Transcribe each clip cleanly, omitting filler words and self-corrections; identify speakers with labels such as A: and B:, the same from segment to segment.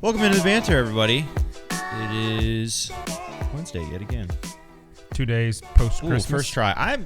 A: Welcome into the Banter, everybody. It is Wednesday yet again.
B: 2 days post-Christmas.
A: First try. I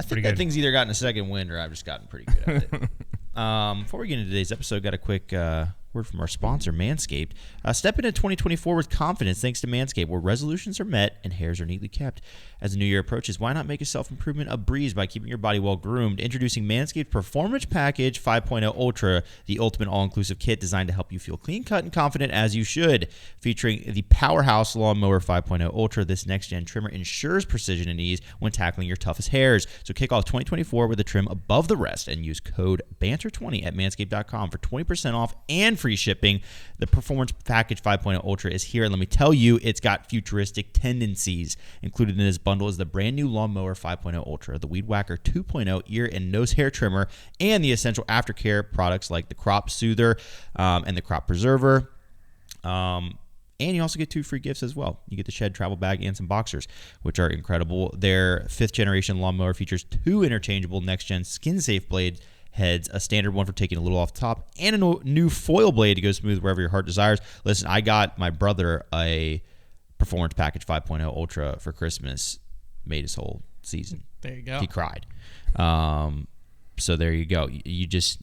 A: think that thing's either gotten a second wind or I've just gotten pretty good at it. Before we get into today's episode, got a quick word from our sponsor, Manscaped. Step into 2024 with confidence thanks to Manscaped, where resolutions are met and hairs are neatly kept. As the new year approaches, why not make a self-improvement a breeze by keeping your body well groomed? Introducing Manscaped Performance Package 5.0 Ultra, the ultimate all-inclusive kit designed to help you feel clean-cut and confident as you should. Featuring the Powerhouse Lawnmower 5.0 Ultra, this next-gen trimmer ensures precision and ease when tackling your toughest hairs. So kick off 2024 with a trim above the rest and use code BANTER20 at manscaped.com for 20% off and free shipping. The Performance Package 5.0 Ultra is here, and let me tell you, it's got futuristic tendencies. Included in this bundle is the brand new Lawnmower 5.0 Ultra, the Weed Whacker 2.0 ear and nose hair trimmer, and the essential aftercare products like the Crop Soother and the Crop Preserver. And you also get 2 free gifts as well. You get the Shed travel bag and some boxers, which are incredible. Their 5th generation lawnmower features 2 interchangeable next-gen skin-safe blade heads, a standard one for taking a little off the top, and a new foil blade to go smooth wherever your heart desires. Listen, I got my brother a Performance Package 5.0 Ultra for Christmas. Made his whole season.
C: There you go.
A: He cried. So there you go. You just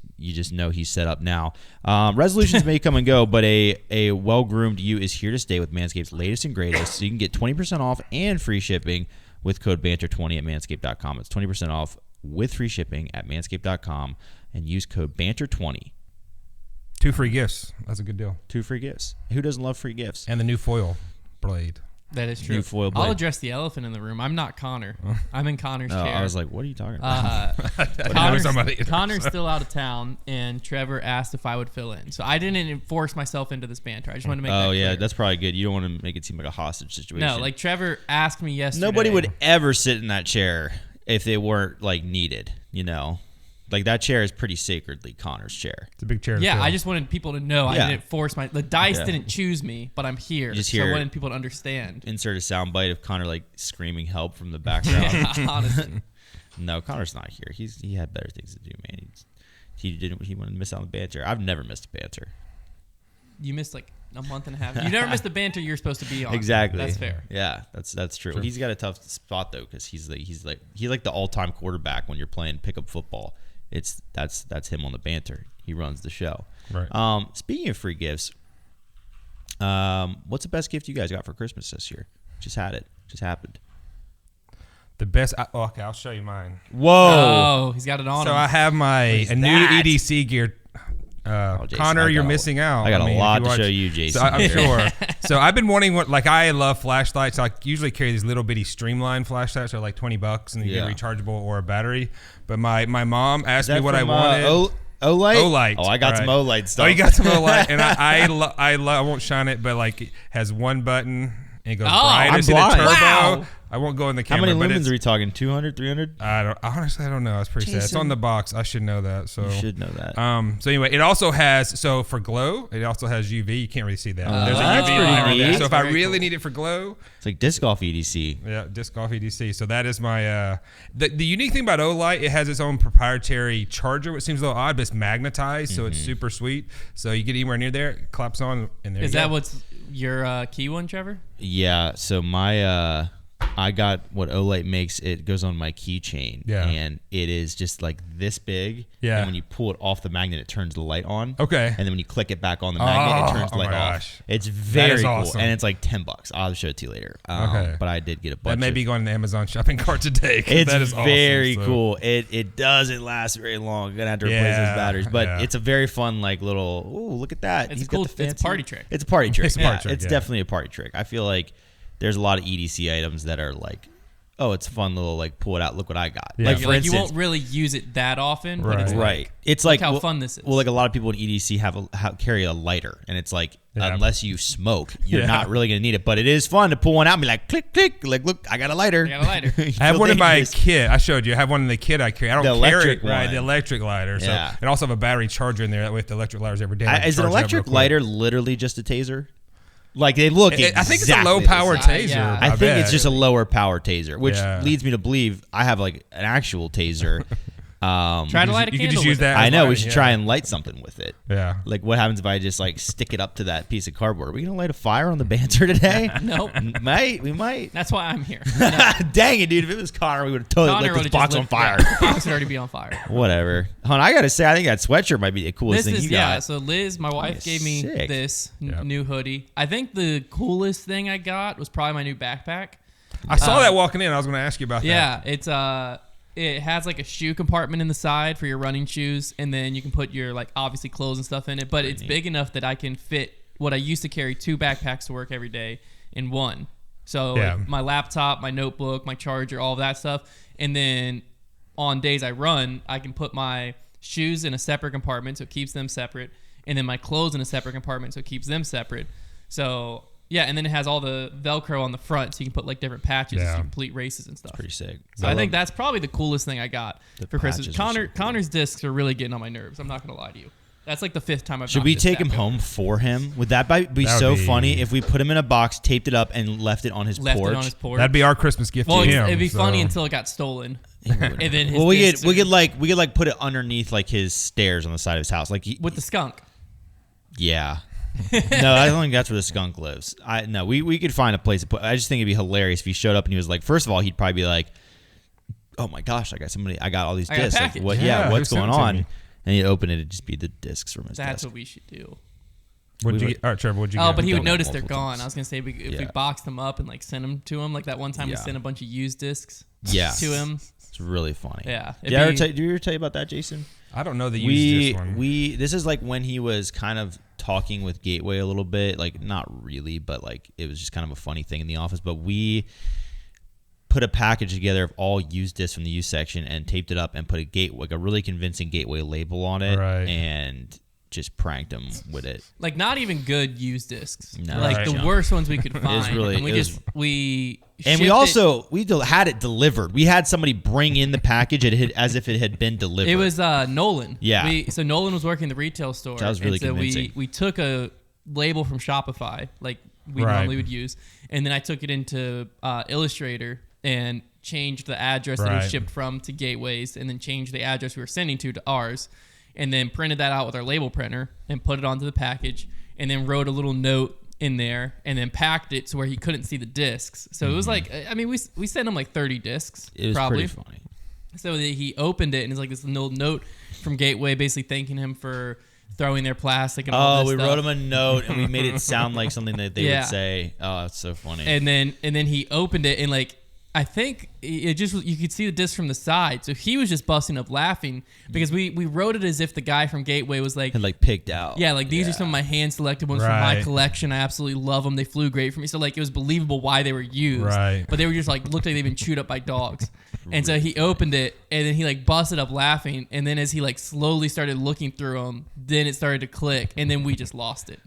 A: know he's set up now. Resolutions may come and go, but a well-groomed you is here to stay with Manscaped's latest and greatest. So you can get 20% off and free shipping with code BANTER20 at manscaped.com. It's 20% off with free shipping at manscaped.com and use code BANTER20.
B: 2 free gifts. That's a good deal.
A: 2 free gifts. Who doesn't love free gifts?
B: And the new foil blade.
C: That is true.
A: New foil blade.
C: I'll address the elephant in the room. I'm not Connor. I'm in Connor's chair.
A: I was like, what are you talking about?
C: Connor's still out of town, and Trevor asked if I would fill in. So I didn't force myself into this banter. I just wanted to make that clear.
A: That's probably good. You don't want to make it seem like a hostage situation.
C: No, like Trevor asked me yesterday.
A: Nobody would ever sit in that chair if they weren't like needed, you know. Like that chair is pretty sacredly Connor's chair.
B: It's a big chair.
C: Yeah, I just wanted people to know I didn't force the dice
A: Yeah.
C: didn't choose me, but I'm here.
A: Just
C: so
A: here.
C: I wanted people to understand.
A: Insert a sound bite of Connor like screaming help from the background.
C: Honestly.
A: No, Connor's not here. He had better things to do, man. He wanted to miss out on the banter. I've never missed a banter.
C: You missed like a month and a half. You never missed the banter you're supposed to be on.
A: Exactly.
C: That's fair.
A: Yeah, that's true. He's got a tough spot though because he's like the all-time quarterback when you're playing pickup football. That's him on the banter. He runs the show.
B: Right.
A: Speaking of free gifts, what's the best gift you guys got for Christmas this year? Just happened.
B: The best. Okay, I'll show you mine.
A: Whoa!
C: Oh, he's got it on.
B: So I have a new EDC gear.
A: Jason,
B: Connor, you're missing out.
A: I got a lot to show you, Jason.
B: So I'm sure. So I've been wanting one. Like I love flashlights. I usually carry these little bitty Streamline flashlights. They're like $20, and you get a rechargeable or a battery. But my mom asked me what I wanted.
A: Olight?
B: Olight.
A: Oh, I got some Olight stuff.
B: Oh, you got some Olight, and I won't shine it, but like it has one button. And it goes brightest in a turbo. Wow. I won't go in the camera.
A: How many lumens are we talking? 200, 300?
B: Honestly, I don't know. It's pretty sad. It's on the box. I should know that. So
A: you should know that.
B: So anyway, it also has for glow. It also has UV. You can't really see that. There's a
A: that's
B: UV
A: pretty
B: light there.
A: neat.
B: So if I really need it for glow,
A: it's like disc golf EDC.
B: Yeah, disc golf EDC. So that is my. The unique thing about Olight, it has its own proprietary charger, which seems a little odd, but it's magnetized, so it's super sweet. So you get anywhere near there, it claps on, and there.
C: Is that what's your key one, Trevor?
A: Yeah. So my I got what Olight makes. It goes on my keychain, and it is just like this big. Yeah. And when you pull it off the magnet, it turns the light on.
B: Okay.
A: And then when you click it back on the magnet, it turns the light off. It's very cool,
B: awesome.
A: and it's like $10. I'll show it to you later.
B: Okay.
A: But I did get a bunch.
B: That may be going to the Amazon shopping cart today.
A: It's
B: that is
A: very
B: awesome,
A: cool. It doesn't last very long. I'm gonna have to replace those batteries, but it's a very fun like little. Oh, look at that!
C: It's cool. It's a party trick.
A: It's a party trick.
B: It's a party trick.
A: It's definitely a party trick. I feel like there's a lot of EDC items that are like, oh, it's a fun little like pull it out. Look what I got.
B: Yeah.
A: Like for instance,
C: you won't really use it that often, but it's
A: right.
C: like,
A: It's like
C: how fun this is.
A: Well, like a lot of people in EDC carry a lighter, and it's like unless you smoke, you're not really gonna need it. But it is fun to pull one out and be like, click, click, like look, I got a lighter.
C: I
B: have one in my kit. I showed you. I have one in the kit I carry. I don't carry it, right? The electric lighter. So and also have a battery charger in there. That way, if the electric lighter's ever dead,
A: is an electric lighter literally just a taser? Like they look exactly
B: I think it's a low power taser.
A: I think it's just a lower power taser, which leads me to believe I have like an actual taser.
C: Try to light a
B: You
C: candle.
B: could just use
C: with it.
B: that.
A: I
B: as
A: know we
B: lighting,
A: should
B: yeah.
A: try and light something with it.
B: Yeah.
A: Like, what happens if I just like stick it up to that piece of cardboard? Are we gonna light a fire on the Banter today?
C: Nope.
A: We might.
C: That's why I'm here. No.
A: Dang it, dude! If it was Connor, we would have totally lit this box on fire.
C: Yeah, the box would already be on fire.
A: Whatever. Hon, I gotta say, I think that sweatshirt might be the coolest thing you got.
C: So Liz, my wife, gave me
A: sick.
C: this
B: Yep.
C: new hoodie. I think the coolest thing I got was probably my new backpack.
B: I saw that walking in. I was going to ask you about that.
C: Yeah, it's it has like a shoe compartment in the side for your running shoes, and then you can put your like obviously clothes and stuff in it. But it's big enough that I can fit what I used to carry 2 backpacks to work every day in one. So like, my laptop, my notebook, my charger, all of that stuff, and then on days I run, I can put my shoes in a separate compartment, so it keeps them separate, and then my clothes in a separate compartment, so it keeps them separate. So yeah, and then it has all the Velcro on the front, so you can put like different patches as you complete races and stuff.
A: Pretty sick.
C: So I think that's probably the coolest thing I got for Christmas.
A: patches are so cool.
C: Connor's discs are really getting on my nerves. I'm not gonna lie to you. That's like the 5th time I've.
A: Should we take him home for him? Would that be so funny if we put him in a box, taped it up, and left it on his porch?
C: Left it on his porch.
B: That'd be our Christmas gift to him.
C: It'd be funny until it got stolen. And then his
A: we
C: discs
A: could like put it underneath like his stairs on the side of his house, like
C: with the skunk.
A: Yeah. No, I don't think that's where the skunk lives. We could find a place to put. I just think it'd be hilarious if he showed up and he was like, first of all, he'd probably be like, "Oh my gosh, I got all these
C: I got a
A: discs. Like,
C: package.
A: what?
B: Yeah,
A: What's
B: who sent
A: going
B: it to
A: on?"
B: me?
A: And he'd open it, it'd just be the discs from his
C: That's
A: desk.
C: what we should do.
B: What'd you get? All right, Trevor, what'd you get?
C: Oh, but he would
A: done that
C: notice they're
A: multiple
C: gone.
A: times.
C: I was gonna say if we
A: Yeah.
C: boxed them up and like sent them to him, like that one time we
A: Yeah.
C: sent a bunch of used discs.
A: Yeah.
C: To him.
A: It's really funny.
C: Yeah.
A: Did I ever tell you about that, Jason?
B: I don't know the used this one.
A: This is like when he was kind of talking with Gateway a little bit, like not really, but like it was just kind of a funny thing in the office. But we put a package together of all used discs from the used section and taped it up and put a really convincing Gateway label on it,
B: Right.
A: and just pranked him with it.
C: Like not even good used discs.
A: No,
C: like
B: Right.
C: the worst ones we could find.
A: really-
C: and we
A: it was-
C: just we
A: And we
C: shipped
A: also had it delivered. We had somebody bring in the package as if it had been delivered.
C: It was Nolan.
A: Yeah.
C: So Nolan was working the retail store.
A: That was really
C: and so
A: convincing.
C: we took a label from Shopify, like we
B: Right.
C: normally would use, and then I took it into Illustrator and changed the address that it
B: Right.
C: was shipped from to Gateways, and then changed the address we were sending to ours, and then printed that out with our label printer and put it onto the package, and then wrote a little note in there, and then packed it to where he couldn't see the discs. So it was like, I mean, we sent him like 30 discs.
A: It was
C: probably.
A: pretty funny.
C: So he opened it, and it's like this little note from Gateway basically thanking him for throwing their plastic and all
A: Oh,
C: this
A: we
C: stuff.
A: wrote him a note and we made it sound like something that they
C: Yeah.
A: would say. Oh, that's so funny.
C: And then he opened it, and like I think it just was, you could see the disc from the side. So he was just busting up laughing because we wrote it as if the guy from Gateway was like,
A: and like picked out.
C: yeah, like these are some of my hand selected ones from my
B: Right.
C: collection. I absolutely love them. They flew great for me. So like it was believable why they were used.
B: Right.
C: But they were just like looked like they'd been chewed up by dogs. And so he opened it, and then he like busted up laughing. And then as he like slowly started looking through them, then it started to click, and then we just lost it.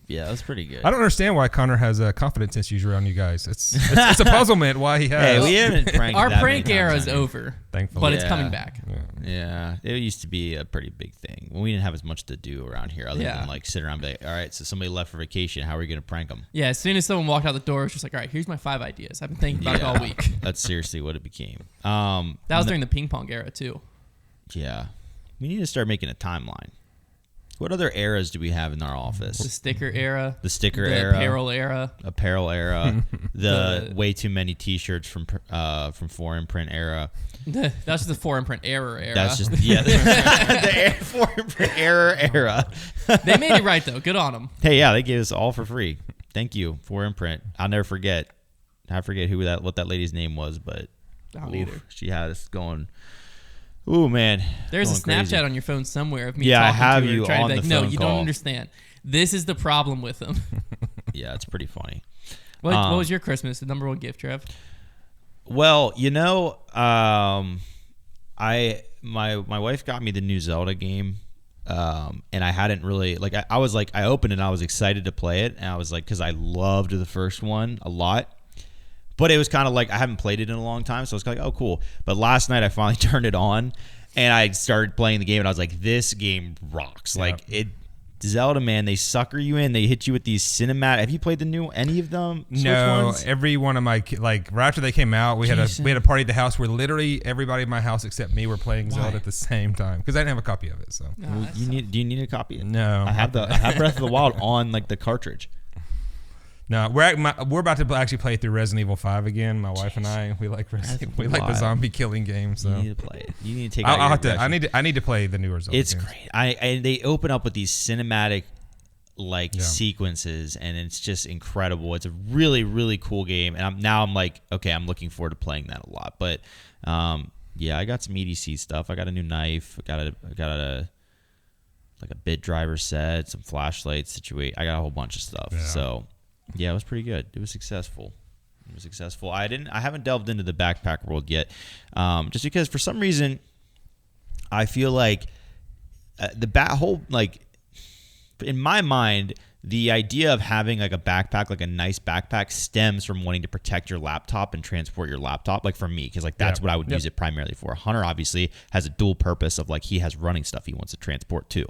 A: Yeah, that was pretty good.
B: I don't understand why Connor has confidence issues around you guys. It's a puzzlement why he has.
A: Hey, we haven't pranked
C: Our
A: that
C: prank
A: many
C: era
A: times
C: is
A: on you.
C: over,
B: Thankfully.
C: but it's
A: Yeah.
C: coming back.
A: Yeah, it used to be a pretty big thing. When we didn't have as much to do around here other
C: Yeah.
A: than like sit around and be like, all right, so somebody left for vacation. How are we going to prank them?
C: Yeah, as soon as someone walked out the door, it's just like, all right, here's my 5 ideas. I've been thinking about it all week.
A: That's seriously what it became.
C: That was during the ping pong era too.
A: Yeah. We need to start making a timeline. What other eras do we have in our
C: The
A: office?
C: sticker era,
A: The sticker
C: the
A: era,
C: apparel era.
A: apparel era, the
C: The-
A: way too many T-shirts from foreign print era.
C: That's just the foreign print error era.
A: That's just the foreign print era.
C: They made it right though. Good on them.
A: Hey, yeah, they gave us all for free. Thank you, foreign print. I'll never forget. I forget what that lady's name was, but
C: I don't either.
A: she had us going. Ooh, man.
C: There's a
A: going
C: Snapchat
A: crazy.
C: on your phone somewhere of me
A: Yeah, I
C: talking
A: have
C: to her,
A: you
C: trying
A: on
C: to be
A: the
C: like, no,
A: phone
C: you
A: call.
C: don't understand. This is the problem with them.
A: Yeah, it's pretty funny.
C: What was your Christmas? The number one gift, Trev?
A: Well, my wife got me the new Zelda game, and I hadn't really I was like I opened it and I was excited to play it, and I was like because I loved the first one a lot, but it was kind of like I haven't played it in a long time, so I was like, oh cool. But last night I finally turned it on and I started playing the game and I was like, this game rocks.
B: Yeah.
A: Like Zelda, man, they sucker you in. They hit you with these cinematic. Have you played any of them?
B: No,
A: ones?
B: every one of my right after they came out, we had a party at the house where literally everybody in my house except me were playing Zelda at the same time because I didn't have a copy of it. So
A: do you need a copy?
B: No,
A: I have Breath of the Wild on like the cartridge.
B: No, we're about to actually play through Resident Evil 5 again. My wife and I, we like the zombie killing game. So
A: you need to play it. You need to take. I
B: need to play the newer Zelda.
A: It's games. Great. They open up with these cinematic sequences, and it's just incredible. It's a really, really cool game, and I'm like, okay, I'm looking forward to playing that a lot. But I got some EDC stuff. I got a new knife. I got a bit driver set, some flashlights. I got a whole bunch of stuff. Yeah. So. Yeah, it was pretty good. It was successful. I haven't delved into the backpack world yet, just because for some reason I feel like in my mind, the idea of having like a backpack, like a nice backpack, stems from wanting to protect your laptop and transport your laptop. Like for me, because like that's what I would use it primarily for. Hunter obviously has a dual purpose of like he has running stuff he wants to transport too,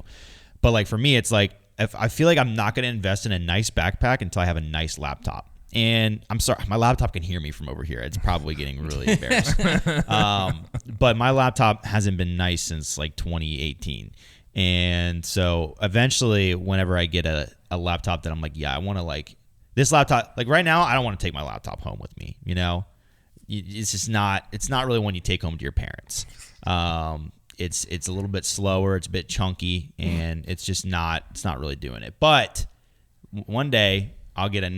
A: but like for me, it's like. If I feel like I'm not going to invest in a nice backpack until I have a nice laptop. And I'm sorry, my laptop can hear me from over here. It's probably getting really embarrassed. But my laptop hasn't been nice since like 2018. And so eventually, whenever I get a laptop that I'm like, yeah, I want to like this laptop. Like right now, I don't want to take my laptop home with me. You know, it's not really one you take home to your parents. It's a little bit slower, it's a bit chunky, and it's not really doing it. But one day I'll get a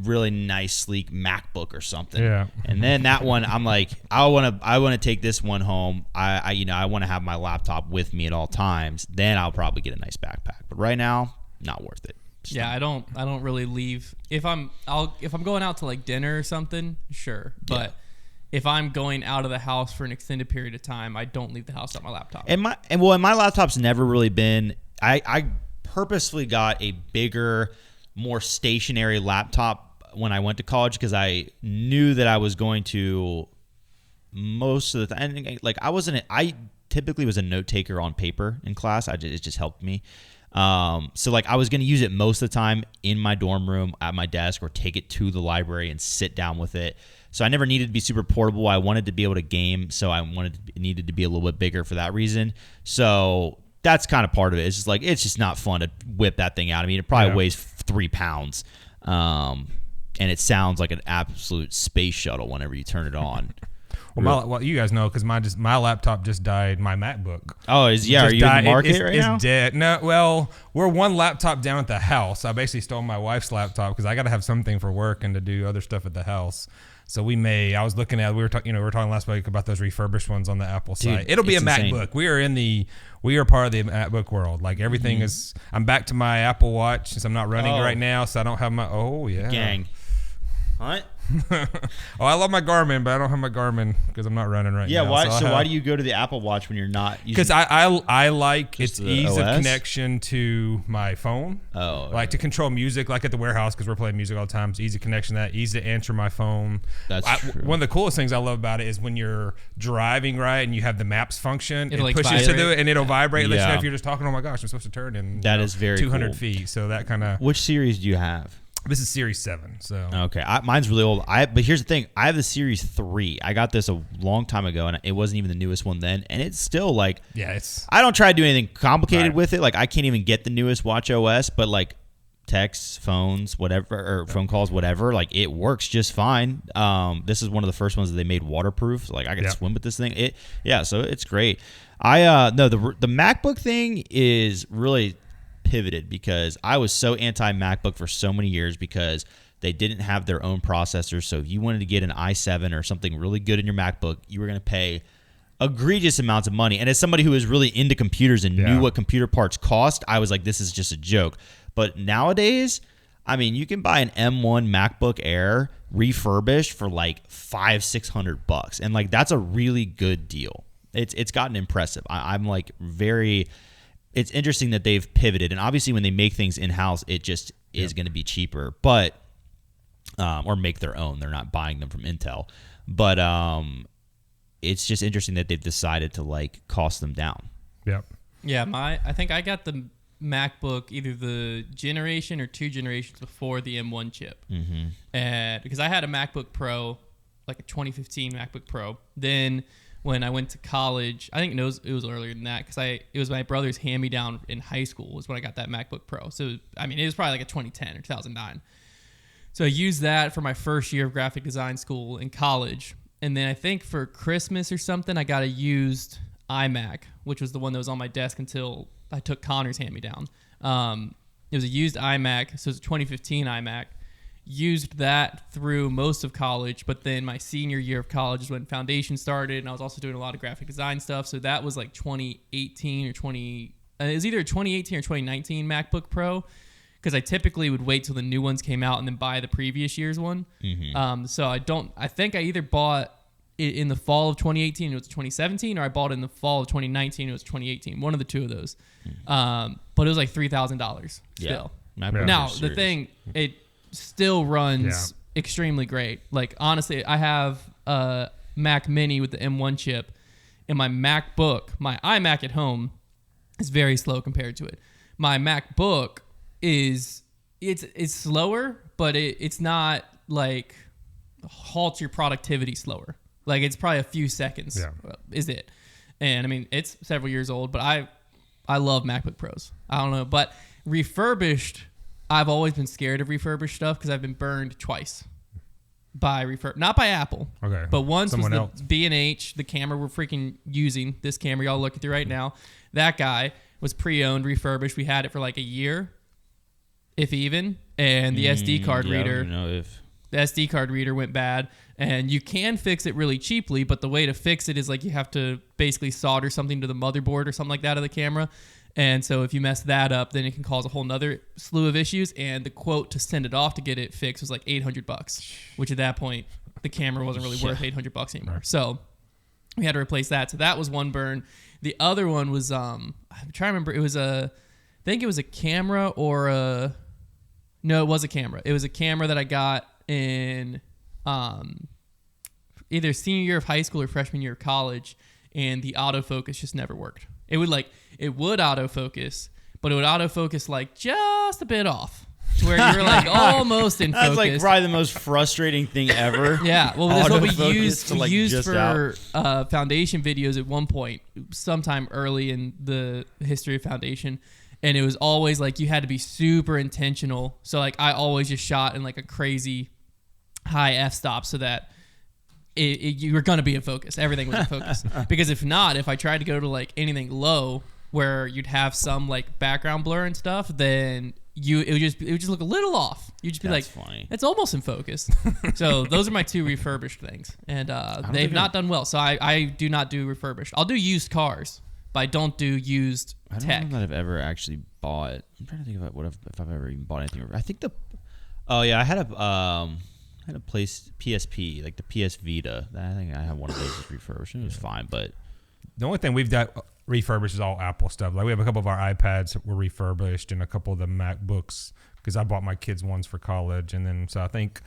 A: really nice, sleek MacBook or something. Yeah. And then that one, I'm like, I want to take this one home. I want to have my laptop with me at all times. Then I'll probably get a nice backpack. But right now, not worth it.
C: I don't really leave if I'm going out to like dinner or something, sure. But yeah. If I'm going out of the house for an extended period of time, I don't leave the house without my laptop. And
A: my laptop's never really been. I purposely got a bigger, more stationary laptop when I went to college because I knew that I was going to most of the time. Like I typically was a note taker on paper in class. It just helped me. So like I was going to use it most of the time in my dorm room at my desk or take it to the library and sit down with it. So I never needed to be super portable. I wanted to be able to game, so needed to be a little bit bigger for that reason. So that's kind of part of it. It's just like it's just not fun to whip that thing out. I mean, it probably weighs 3 pounds, and it sounds like an absolute space shuttle whenever you turn it on.
B: Well, you guys know because my laptop just died. My MacBook.
A: Oh, are you in the market right now?
B: It's dead. No, well, we're one laptop down at the house. I basically stole my wife's laptop because I got to have something for work and to do other stuff at the house. So we was looking at, we were talking last week about those refurbished ones on the Apple site. It'll be a insane. MacBook. We are part of the MacBook world. Like everything is, I'm back to my Apple Watch since I'm not running right now. So I don't have my,
A: gang. What?
B: I love my Garmin, but I don't have my Garmin because I'm not running right now.
A: Yeah, why do you go to the Apple Watch when you're not using?
B: Because I like its ease of connection to my phone.
A: Oh,
B: like to control music, like at the warehouse because we're playing music all the time. It's easy connection to that, easy to answer my phone.
A: That's true.
B: One of the coolest things I love about it is when you're driving right and you have the maps function, it pushes to do it and it'll vibrate. And let you know if you're just talking. Oh my gosh, I'm supposed to turn in.
A: That is very
B: 200
A: cool.
B: feet. So that kind of.
A: Which series do you have?
B: This is Series 7. So
A: okay, mine's really old. But here's the thing: I have the Series 3. I got this a long time ago, and it wasn't even the newest one then. And it's still like, I don't try to do anything complicated with it. Like I can't even get the newest Watch OS, but like texts, phones, whatever, or phone calls, whatever, like it works just fine. This is one of the first ones that they made waterproof. So like I can swim with this thing. So it's great. The MacBook thing is really pivoted because I was so anti MacBook for so many years because they didn't have their own processors. So if you wanted to get an i7 or something really good in your MacBook, you were going to pay egregious amounts of money. And as somebody who was really into computers and knew what computer parts cost, I was like, this is just a joke. But nowadays, I mean, you can buy an M1 MacBook Air refurbished for like $500-$600, and like that's a really good deal. It's gotten impressive. I'm like very. It's interesting that they've pivoted, and obviously when they make things in-house, it just is going to be cheaper, but or make their own. They're not buying them from Intel, but it's just interesting that they've decided to like cost them down.
B: Yep.
C: Yeah, I think I got the MacBook either the generation or 2 generations before the M1 chip.
A: Mm-hmm.
C: And because I had a MacBook Pro, like a 2015 MacBook Pro. Then when I went to college, I think it was earlier than that because it was my brother's hand-me-down in high school was when I got that MacBook Pro. So, I mean, it was probably like a 2010 or 2009. So I used that for my first year of graphic design school in college. And then I think for Christmas or something, I got a used iMac, which was the one that was on my desk until I took Connor's hand-me-down. It was a used iMac, so it was a 2015 iMac. Used that through most of college, but then my senior year of college is when foundation started, and I was also doing a lot of graphic design stuff. So that was like 2018 or it was either 2018 or 2019 MacBook Pro, because I typically would wait till the new ones came out and then buy the previous year's one.
A: Mm-hmm.
C: So I think I either bought it in the fall of 2018, it was 2017, or I bought it in the fall of 2019, it was 2018. One of the two of those. But it was like $3,000 still.
A: Yeah.
C: Now, the thing, it still runs extremely great. Like, honestly, I have a Mac Mini with the M1 chip, and my MacBook, my iMac at home is very slow compared to it. My MacBook it's slower, but it's not like halts your productivity slower. Like, it's probably a few seconds is it. And I mean, it's several years old, but I love MacBook Pros. I don't know, but refurbished, I've always been scared of refurbished stuff because I've been burned twice by not by Apple.
B: Okay.
C: But once
B: Someone
C: was
B: else.
C: the B&H, the camera we're freaking using, this camera y'all looking through right now. That guy was pre-owned, refurbished. We had it for like a year, if even. And the SD card reader.
A: I don't know if
C: The SD card reader went bad, and you can fix it really cheaply, but the way to fix it is like you have to basically solder something to the motherboard or something like that of the camera. And so if you mess that up, then it can cause a whole nother slew of issues. And the quote to send it off to get it fixed was like $800, which at that point, the camera wasn't really worth $800 anymore. So we had to replace that. So that was one burn. The other one was, I'm trying to remember, I think it was a camera or no, it was a camera. It was a camera that I got in either senior year of high school or freshman year of college, and the autofocus just never worked. It would autofocus, but it would autofocus like just a bit off to where you were like almost in focus.
A: that's like probably the most frustrating thing ever.
C: Yeah, well, that's what we
A: Autofocus to, like,
C: used
A: just
C: for foundation videos at one point, sometime early in the history of foundation. And it was always like you had to be super intentional. So like I always just shot in like a crazy high f-stop so that you were going to be in focus. Everything was in focus. Because if not, if I tried to go to like anything low where you'd have some like background blur and stuff, then it would just look a little off. You'd just be
A: That's
C: like,
A: funny.
C: it's almost in focus. So those are my two refurbished things. And they've not done well. So I do not do refurbished. I'll do used cars, but I don't do used tech.
A: I don't know that I've ever actually bought. I'm trying to think about if I've ever even bought anything. I think I had a place PSP, like the PS Vita. I think I had one of those that's refurbished. It was fine, but
B: the only thing we've got refurbished is all Apple stuff. Like we have a couple of our iPads that were refurbished and a couple of the MacBooks because I bought my kids ones for college. And then so I think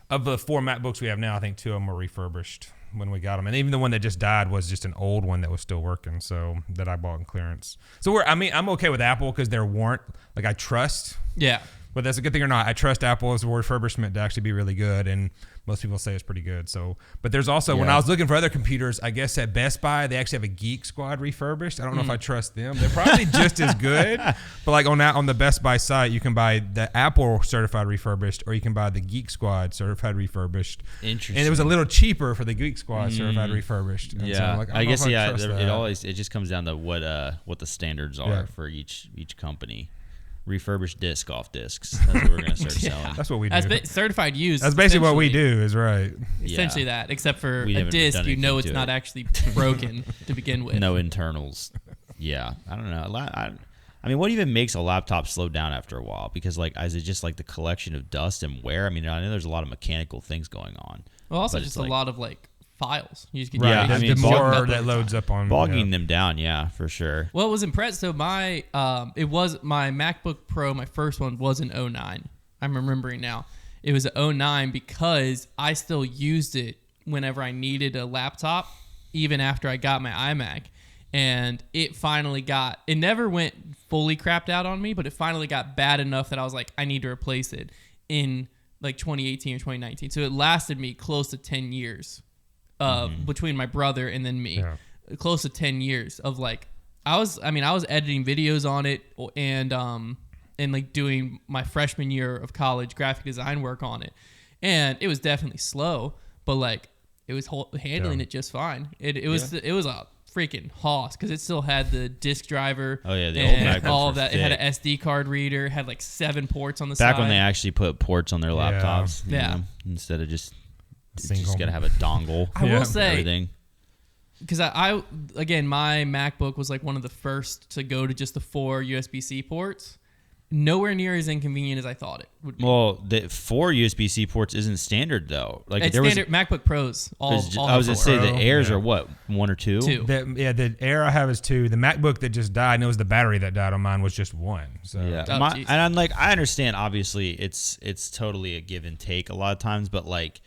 B: of the 4 MacBooks we have now, I think 2 of them were refurbished when we got them. And even the one that just died was just an old one that was still working, so that I bought in clearance. So I'm okay with Apple because they're like I trust.
C: Yeah.
B: Whether that's a good thing or not, I trust Apple as a refurbishment to actually be really good, and most people say it's pretty good. So, but there's also when I was looking for other computers, I guess at Best Buy they actually have a Geek Squad refurbished. I don't know if I trust them. They're probably just as good, but like on the Best Buy site, you can buy the Apple certified refurbished, or you can buy the Geek Squad certified refurbished.
A: interesting.
B: And it was a little cheaper for the Geek Squad certified refurbished. And so I'm like,
A: I guess
B: trust that.
A: it just comes down to what the standards are for each company. Refurbished disc off discs. That's what we're gonna start selling.
B: That's what we do.
C: Certified used.
B: That's basically what we do. Is right.
C: Essentially that, except for
A: We
C: a
A: haven't
C: disc,
A: done
C: you know
A: anything
C: it's
A: to
C: not
A: it.
C: actually broken to begin with.
A: No internals. Yeah, I don't know. I mean, what even makes a laptop slow down after a while? Because like, is it just like the collection of dust and wear? I mean, I know there's a lot of mechanical things going on.
C: Well, also
A: but
C: just
A: it's
C: a lot of like files. You just get
A: Right.
B: Yeah,
A: I mean,
B: the more that loads up on
A: bogging them down. Yeah, for sure.
C: Well, it was impressed. So my MacBook Pro, my first one was an 09. I'm remembering now. It was an 09 because I still used it whenever I needed a laptop, even after I got my iMac. And it finally it never went fully crapped out on me, but it finally got bad enough that I was like, I need to replace it in like 2018 or 2019. So it lasted me close to 10 years between my brother and then me. Yeah. Close to 10 years of like, I was editing videos on it and like doing my freshman year of college graphic design work on it. And it was definitely slow, but like it was handling it just fine. It was a freaking hoss because it still had the disk driver.
A: Oh yeah, the old MacBooks
C: all of that.
A: thick.
C: It had an SD card reader. Had like 7 ports on the side.
A: Back when they actually put ports on their laptops.
C: Yeah.
A: You know, instead of just
B: Single.
A: gotta have a dongle.
C: I will say,
A: everything.
C: because I again, my MacBook was like one of the first to go to just the 4 USB-C ports. Nowhere near as inconvenient as I thought it would be.
A: Well, the 4 USB-C ports isn't standard though. Like
C: it's standard MacBook Pros. All
A: I was gonna say the Airs are what, 1 or 2?
C: 2.
B: The Air I have is 2. The MacBook that just died, and it was the battery that died on mine, was just 1. So
A: yeah, and I'm like, I understand. Obviously, it's totally a give and take a lot of times, but like,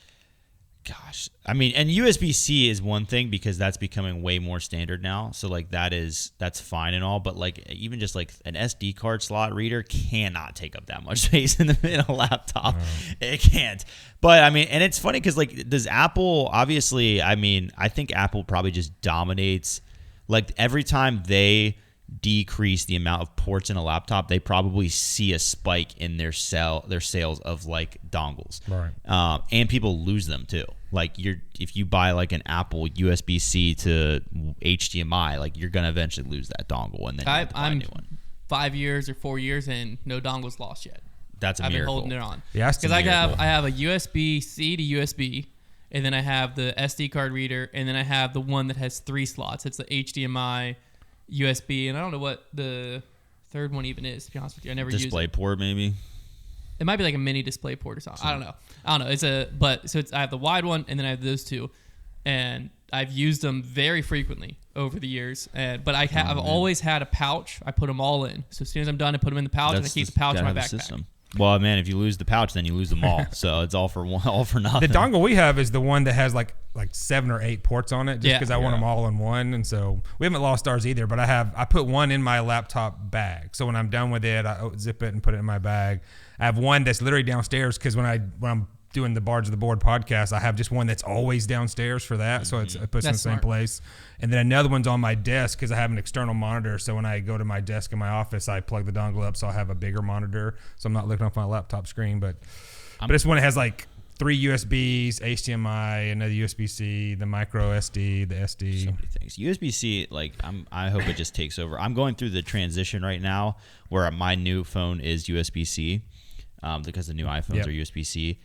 A: gosh, I mean, and USB-C is one thing because that's becoming way more standard now. So like that's fine and all, but like even just like an SD card slot reader cannot take up that much space in a laptop. No. It can't. But I mean, and it's funny because like, does Apple? Obviously, I mean, I think Apple probably just dominates. Like every time they decrease the amount of ports in a laptop, they probably see a spike in their sales of like dongles,
B: right?
A: And people lose them too. Like if you buy like an Apple USB-C to HDMI, like you're gonna eventually lose that dongle, and then you have to buy a new one.
C: 5 years or 4 years and no dongle's lost yet.
A: That's a
C: I've
A: miracle.
C: been holding it on.
B: Yeah,
C: because I have a USB-C to USB, and then I have the SD card reader, and then I have the one that has 3 slots. It's the HDMI, USB, and I don't know what the third one even is, to be honest with you. I never used it.
A: DisplayPort, maybe.
C: It might be like a mini DisplayPort or something. I don't know. I have the wide one, and then I have those 2, and I've used them very frequently over the years. But I've always had a pouch. I put them all in. So as soon as I'm done, I put them in the pouch, and I keep the pouch in my backpack.
A: System. Well, man, if you lose the pouch, then you lose them all. So it's all for nothing.
B: The dongle we have is the one that has like 7 or 8 ports on it, just because I want them all in one. And so we haven't lost ours either. But I put one in my laptop bag. So when I'm done with it, I zip it and put it in my bag. I have one that's literally downstairs because when I'm doing the Bards of the Board podcast, I have just one that's always downstairs for that. So it puts in the same place. And then another one's on my desk because I have an external monitor. So when I go to my desk in my office, I plug the dongle up so I have a bigger monitor. So I'm not looking off my laptop screen. But this one has like 3 USBs, HDMI, another USB-C, the micro SD, the SD.
A: So many things. USB-C, like I hope it just takes over. I'm going through the transition right now where my new phone is USB-C because the new iPhones are USB-C.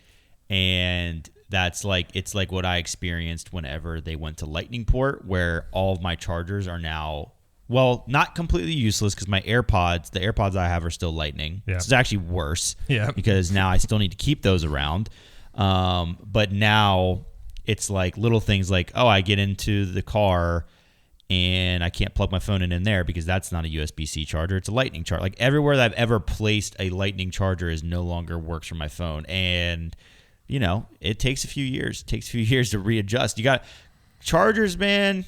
A: And that's like, it's like what I experienced whenever they went to Lightning port, where all of my chargers are now, well, not completely useless because the AirPods I have are still Lightning. Yeah. So it's actually worse because now I still need to keep those around. But now it's like little things like, oh, I get into the car and I can't plug my phone in there because that's not a USB-C charger. It's a Lightning charger. Like everywhere that I've ever placed a Lightning charger is no longer works for my phone. And you know, it takes a few years. It takes a few years to readjust. You got chargers, man.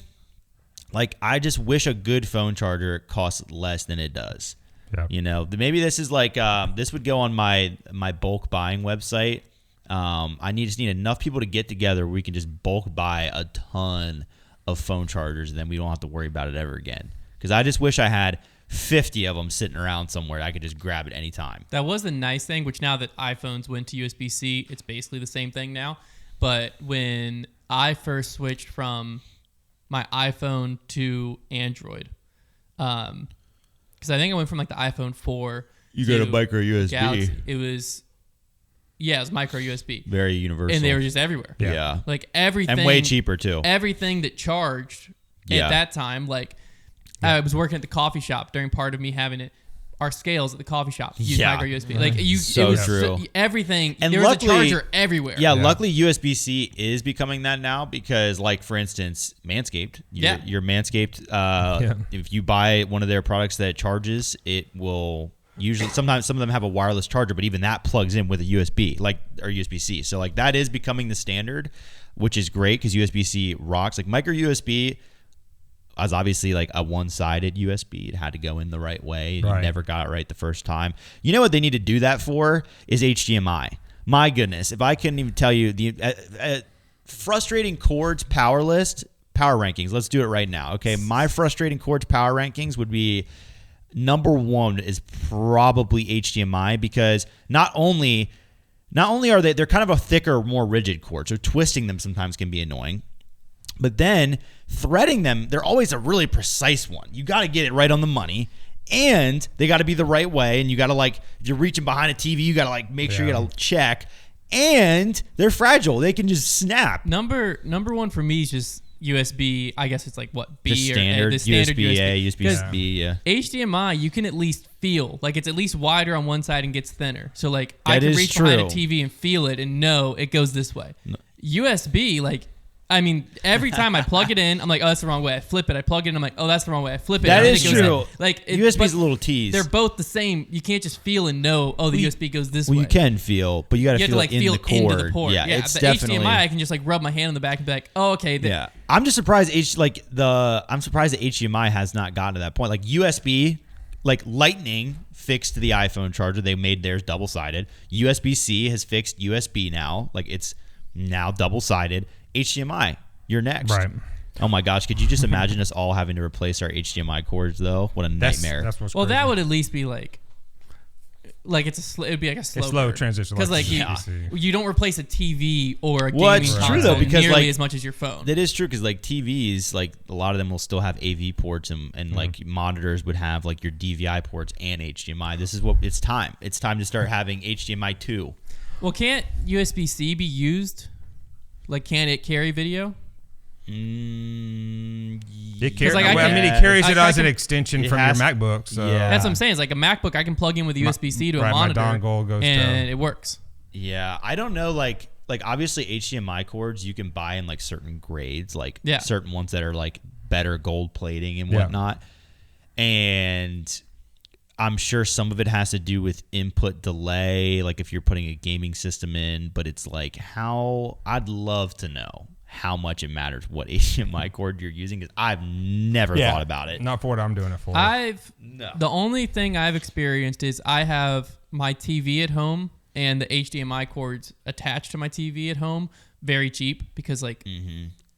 A: Like, I just wish a good phone charger costs less than it does. Yeah. You know, maybe this is like this would go on my bulk buying website. I just need enough people to get together where we can just bulk buy a ton of phone chargers, and then we don't have to worry about it ever again. Because I just wish I had 50 of them sitting around somewhere. I could just grab it anytime.
C: That was the nice thing, which now that iPhones went to USB-C, it's basically the same thing now. But when I first switched from my iPhone to Android, because I think I went from like the iPhone 4
A: you got a micro USB.
C: Galaxy. It was micro USB.
A: Very universal.
C: And they were just everywhere.
A: Yeah.
C: Like everything.
A: And way cheaper too.
C: Everything that charged at that time, like I was working at the coffee shop during part of me having it. Our scales at the coffee shop use micro USB. Like
A: so
C: it was
A: true.
C: Everything.
A: And
C: there
A: luckily,
C: was a charger everywhere.
A: Yeah, luckily USB-C is becoming that now because, like, for instance, Manscaped. Your Manscaped. If you buy one of their products that charges, it will usually. Sometimes some of them have a wireless charger, but even that plugs in with a USB, or USB-C. So like that is becoming the standard, which is great because USB-C rocks. Like micro USB. was obviously like a one-sided USB. It had to go in the right way. And
B: Right.
A: You never got it right the first time. You know what they need to do that for is HDMI. My goodness, if I couldn't even tell you the frustrating cords power rankings. Let's do it right now. Okay, my frustrating cords power rankings would be number 1 is probably HDMI, because not only are they're kind of a thicker, more rigid cord, so twisting them sometimes can be annoying. But then threading them, they're always a really precise one. You got to get it right on the money, and they got to be the right way. And you got to, like, if you're reaching behind a TV, you got to like make sure you got to check. And they're fragile; they can just snap.
C: Number 1 for me is just USB. I guess it's like what, B,
A: Just
C: or
A: standard,
C: the standard
A: USB-A,
C: Because
A: USB-B. Yeah.
C: HDMI, you can at least feel like it's at least wider on one side and gets thinner. So like I
A: That
C: can
A: is
C: reach behind a
A: true.
C: TV and feel it and know it goes this way. USB, like, I mean, every time I plug it in, I'm like, oh, that's the wrong way. I flip it. I plug it in. I'm like, oh, that's the wrong way. I flip it.
A: That
C: and
A: is
C: it goes
A: true.
C: in. Like
A: USB's
C: but
A: a little tease.
C: They're both the same. You can't just feel and know. Oh, the USB goes this way.
A: Well, you can feel, but you got to
C: You have
A: feel
C: to like
A: it in
C: feel
A: the cord.
C: into the port.
A: Yeah, it's
C: the
A: definitely.
C: HDMI, I can just like rub my hand on the back and be like, oh, okay.
A: Yeah, I'm just surprised. I'm surprised that HDMI has not gotten to that point. Like USB, like Lightning fixed the iPhone charger. They made theirs double sided. USB-C has fixed USB now. Like it's now double sided. HDMI, you're next.
B: Right.
A: Oh my gosh, could you just imagine us all having to replace our HDMI cords though? What a nightmare.
B: That's what's
C: Well,
B: crazy.
C: that would at least be like it'd be like a slow
B: transition,
C: because
B: like
C: like
B: PC.
C: you don't replace a TV or a
A: Well,
C: gaming
A: it's
C: console
A: true, though, because,
C: nearly
A: like,
C: as much as your phone.
A: That is true, because like TVs, like a lot of them will still have AV ports, and like monitors would have like your DVI ports and HDMI. This is what it's time. It's time to start having HDMI 2.
C: Well, can't USB-C be used? Like, can it carry video?
B: It carries.
C: like, I
B: I
C: can-
B: mean, it carries
C: I
B: it as an
C: can-
B: extension
A: it
B: from
A: has-
B: your MacBook. So
A: Yeah.
C: That's what I'm saying. It's like a MacBook, I can plug in with a USB-C to a
B: right, my
C: monitor,
B: dongle goes to-
C: and it works.
A: Yeah, I don't know. Like obviously HDMI cords you can buy in like certain grades, like
C: Yeah.
A: certain ones that are like better gold plating and
B: Yeah.
A: whatnot. And I'm sure some of it has to do with input delay, like if you're putting a gaming system in. But it's like I'd love to know how much it matters what HDMI cord you're using, because I've never thought about it.
B: Not for what I'm doing it for.
C: The only thing I've experienced is I have my TV at home and the HDMI cords attached to my TV at home, very cheap, because like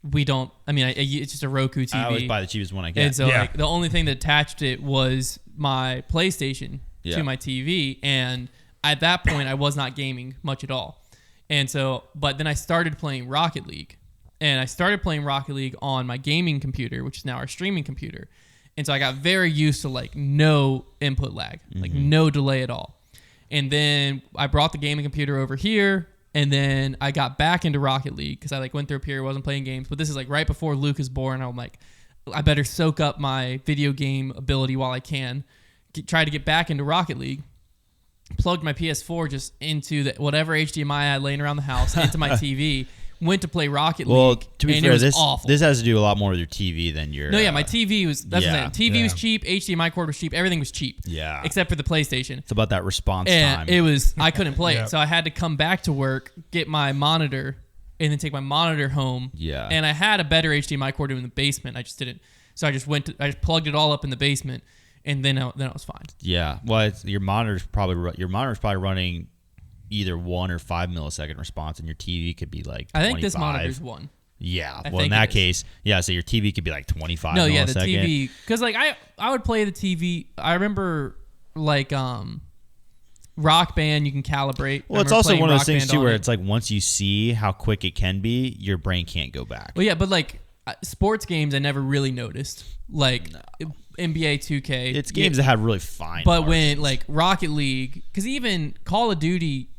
C: we don't. I mean, it's just a Roku TV.
A: I always buy the cheapest one I get.
C: And so
B: Yeah.
C: like the only thing that attached it was my PlayStation
A: Yeah.
C: to my TV, and at that point I was not gaming much at all. And so, but then I started playing Rocket League, and I started playing Rocket League on my gaming computer, which is now our streaming computer. And so I got very used to like no input lag, like no delay at all. And then I brought the gaming computer over here, and then I got back into Rocket League because I like went through a period, wasn't playing games. But this is like right before Luke is born. I'm like, I better soak up my video game ability while I can. Try to get back into Rocket League. Plugged my PS4 just into whatever HDMI I had laying around the house into my TV. Went to play Rocket
A: Well,
C: League,
A: to be
C: and
A: fair,
C: it was
A: this
C: awful.
A: this has to do a lot more with your TV than your.
C: No, yeah, my TV was. That's
A: yeah,
C: what I'm saying. TV was
B: yeah.
C: cheap. HDMI cord was cheap. Everything was cheap.
A: Yeah.
C: Except for the PlayStation.
A: It's about that response
C: And
A: time.
C: it was. I couldn't play
B: Yep.
C: it, so I had to come back to work, get my monitor, and then take my monitor home.
A: Yeah.
C: And I had a better HDMI cord in the basement. I just didn't. So I just plugged it all up in the basement, and then it was fine.
A: Yeah, well, your monitor's probably running either 1 or 5 millisecond response, and your TV could be like 25.
C: I think this monitor's one.
A: Yeah,
C: I
A: well, in
C: think
A: that
C: it is.
A: case, yeah, so your TV could be like 25
C: No,
A: millisecond.
C: yeah, the TV, because like I would play the TV. I remember like Rock Band, you can calibrate.
A: Well,
C: I
A: it's
C: remember
A: also
C: playing
A: one of those
C: Rock
A: things
C: Band
A: too
C: on
A: where
C: it.
A: it's like once you see how quick it can be, your brain can't go back.
C: Well, yeah, but like sports games, I never really noticed. Like NBA 2K,
A: It's games that have really fine.
C: But
A: margins.
C: when like Rocket League, because even Call of Duty,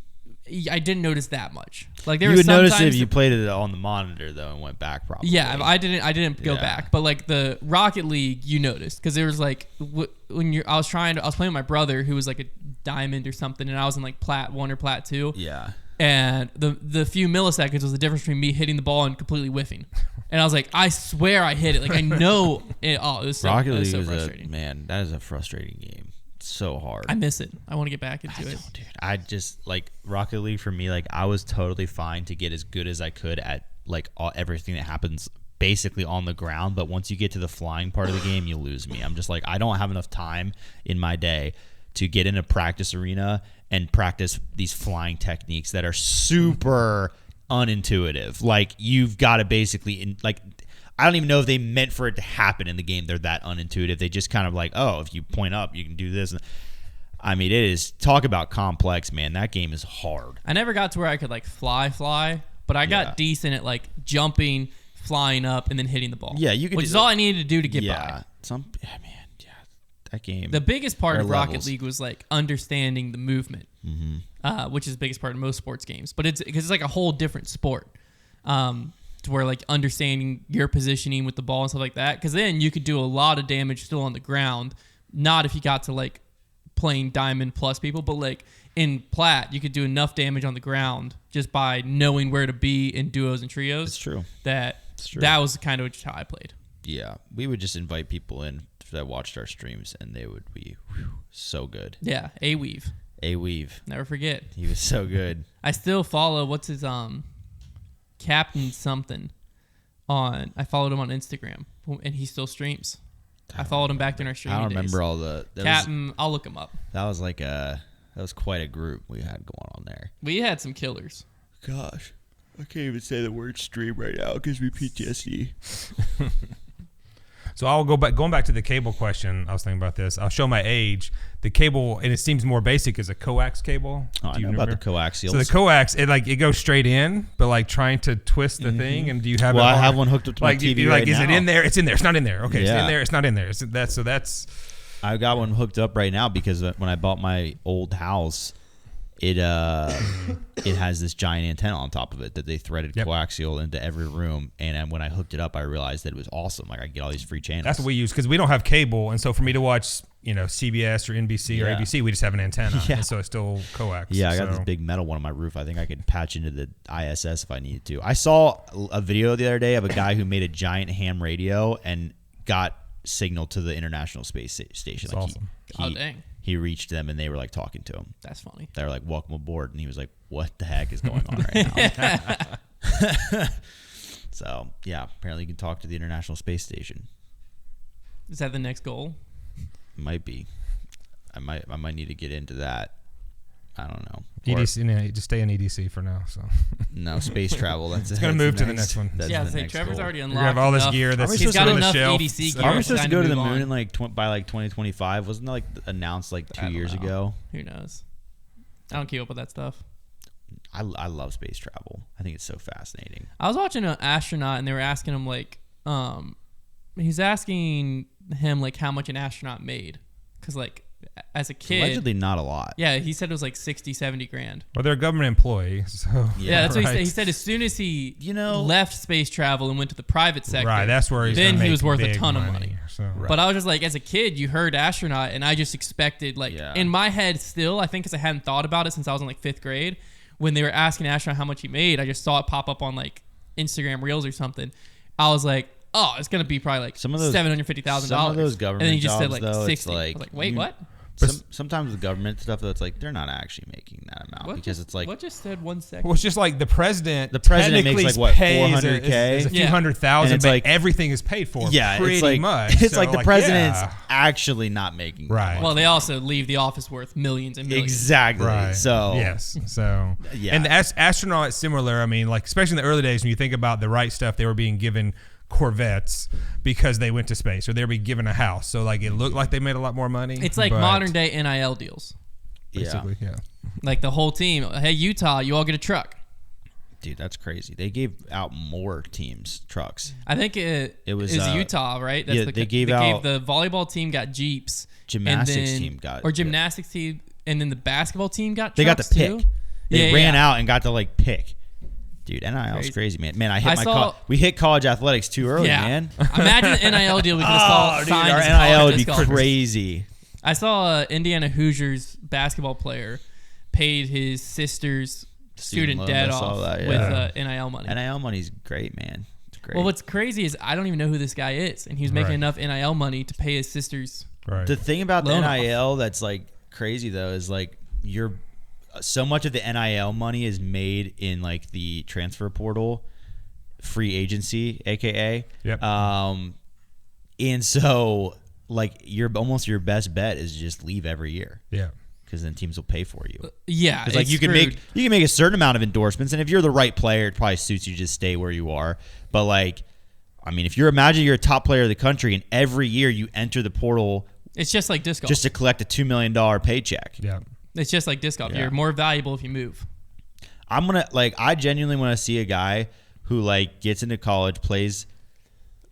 C: I didn't notice that much. Like there
A: you
C: was
A: would notice it
C: sometimes
A: if you played it on the monitor though and went back probably.
C: yeah, I didn't go
A: Yeah.
C: back. But like the Rocket League, you noticed because there was like when I was playing with my brother who was like a diamond or something, and I was in like plat 1 or plat 2.
A: Yeah.
C: And the few milliseconds was the difference between me hitting the ball and completely whiffing. And I was like, I swear I hit it. Like I know it. Oh, it was so,
A: Rocket
C: it was
A: League
C: so
A: is
C: frustrating.
A: that is a frustrating game. It's so hard.
C: I miss it. I want to get back into it.
A: Dude, I just like Rocket League for me. Like I was totally fine to get as good as I could at like everything that happens basically on the ground, but once you get to the flying part of the game, you lose me. I'm just like, I don't have enough time in my day to get in a practice arena and practice these flying techniques that are super unintuitive. Like, you've got to basically, I don't even know if they meant for it to happen in the game. They're that unintuitive. They just kind of like, oh, if you point up, you can do this. I mean, it is, talk about complex, man. That game is hard.
C: I never got to where I could like fly, but I got decent at like jumping, flying up, and then hitting the ball.
A: Yeah, you could.
C: Which is all I needed to do to get by.
A: That game.
C: The biggest part of
A: levels.
C: Rocket League was like understanding the movement, which is the biggest part of most sports games. But it's because it's like a whole different sport, to where like understanding your positioning with the ball and stuff like that. Because then you could do a lot of damage still on the ground. Not if you got to like playing diamond plus people, but like in plat, you could do enough damage on the ground just by knowing where to be in duos and trios.
A: It's true.
C: That was kind of just how I played.
A: Yeah, we would just invite people in that watched our streams, and they would be so good.
C: Yeah, A-Weave. Never forget.
A: He was so good.
C: I still follow, what's his, Captain something on, I followed him on Instagram, and he still streams. I followed him back in our streaming
A: I don't remember
C: days.
A: all the...
C: Captain, I'll look him up.
A: That was like that was quite a group we had going on there.
C: We had some killers.
A: Gosh, I can't even say the word stream right now. It gives me PTSD.
B: So I'll going back to the cable question. I was thinking about this. I'll show my age. The cable, and it seems more basic, is a coax cable.
A: Oh, I know about the coaxials.
B: So the coax, it goes straight in, but like trying to twist the thing. And do you have?
A: Well, I have one hooked up to my TV right now.
B: Is it in there? It's in there. It's not in there. Okay,
A: Yeah.
B: it's in there. It's not in there. That's.
A: I got one hooked up right now because when I bought my old house, it has this giant antenna on top of it that they threaded coaxial into every room. And when I hooked it up, I realized that it was awesome. Like, I get all these free channels.
B: That's what we use because we don't have cable, and so for me to watch, CBS or NBC or ABC, we just have an antenna, and so it's still coax.
A: Yeah, I got this big metal one on my roof. I think I could patch into the ISS if I needed to. I saw a video the other day of a guy who made a giant ham radio and got signal to the International Space Station.
B: That's awesome.
C: Dang.
A: He reached them, and they were like talking to him.
C: That's funny.
A: They were like, "Welcome aboard," and he was like, "What the heck is going on right now?" So yeah, apparently you can talk to the International Space Station.
C: Is that the next goal?
A: Might be. I might need to get into that. I don't know.
B: EDC, just stay in EDC for now. So
A: no space travel. That's
B: it's gonna move to the next one.
C: Trevor's already unlocked.
B: We have all this
C: enough.
B: gear that's
C: He's got
B: on the
C: enough
B: shelf.
C: EDC gear.
A: Are we supposed to go to the
C: move
A: moon
C: on.
A: in by 2025? Wasn't that like announced like 2 years ago?
C: Who knows? I don't keep up with that stuff.
A: I love space travel. I think it's so fascinating.
C: I was watching an astronaut, and they were asking him like, he's asking him like how much an astronaut made, because like as a kid,
A: Allegedly not a lot.
C: Yeah, he said it was like 60, 70 grand.
B: Well, they're a government employee, so
C: Yeah, that's what he said. He said as soon as he left space travel and went to the private sector,
B: right, that's where he's
C: then
B: gonna
C: he was
B: make
C: worth a
B: big
C: ton of money.
B: So. Right.
C: But I was just like, as a kid, you heard astronaut, and I just expected like in my head still, I think because I hadn't thought about it since I was in like 5th grade, when they were asking astronaut how much he made, I just saw it pop up on like Instagram Reels or something. I was like, oh, it's gonna be probably like $750,000.
A: Some of those government
C: and then he just
A: jobs,
C: said like
A: though,
C: 60.
A: it's like,
C: I was like, wait, what?
A: Sometimes with government stuff, though, it's like they're not actually making that amount because it's like
C: what just said 1 second?
B: Well, it's just like the president.
A: The president makes like what, $400K?
B: Is a few $100,000,
A: it's
B: but
A: like
B: everything is paid for.
A: Yeah,
B: pretty
A: it's like
B: much.
A: it's
B: So,
A: like the president's actually not making that
B: right.
A: much.
C: Well, they also leave the office worth millions and millions.
A: Exactly.
B: Right.
A: So
B: yes. So
A: yeah.
B: And the astronaut similar. I mean, like especially in the early days when you think about the right stuff, they were being given Corvettes because they went to space, or they were being given a house. So like it looked like they made a lot more money.
C: It's like modern day NIL deals.
B: Basically, yeah.
C: Like the whole team. Hey, Utah, you all get a truck.
A: Dude, that's crazy. They gave out more teams trucks.
C: I think it was Utah, right?
A: That's they gave out.
C: The volleyball team got Jeeps.
A: Gymnastics team got
C: gymnastics team, and then the basketball team got.
A: They got to pick.
C: Too?
A: They ran out and got to like pick. Dude, NIL is crazy, man. Man, we hit college athletics too early, man.
C: Imagine the NIL deal we could have signed.
A: Our NIL would be crazy.
C: I saw an Indiana Hoosiers basketball player paid his sister's student debt off with NIL money.
A: NIL money's great, man. It's great.
C: Well, what's crazy is I don't even know who this guy is, and he was making enough NIL money to pay his sister's.
A: Right. The thing about the NIL that's like crazy though is like so much of the NIL money is made in like the transfer portal free agency, aka.
B: Yep.
A: And so like your best bet is just leave every year.
B: Yeah.
A: Because then teams will pay for you.
C: Yeah,
A: Because like you can make a certain amount of endorsements, and if you're the right player, it probably suits you to just stay where you are. But like, I mean, if you're a top player of the country, and every year you enter the portal,
C: it's just like disc golf.
A: just to collect a $2 million paycheck.
B: Yeah.
C: It's just like disc golf.
A: Yeah.
C: You're more valuable if you move.
A: I genuinely want to see a guy who like gets into college, plays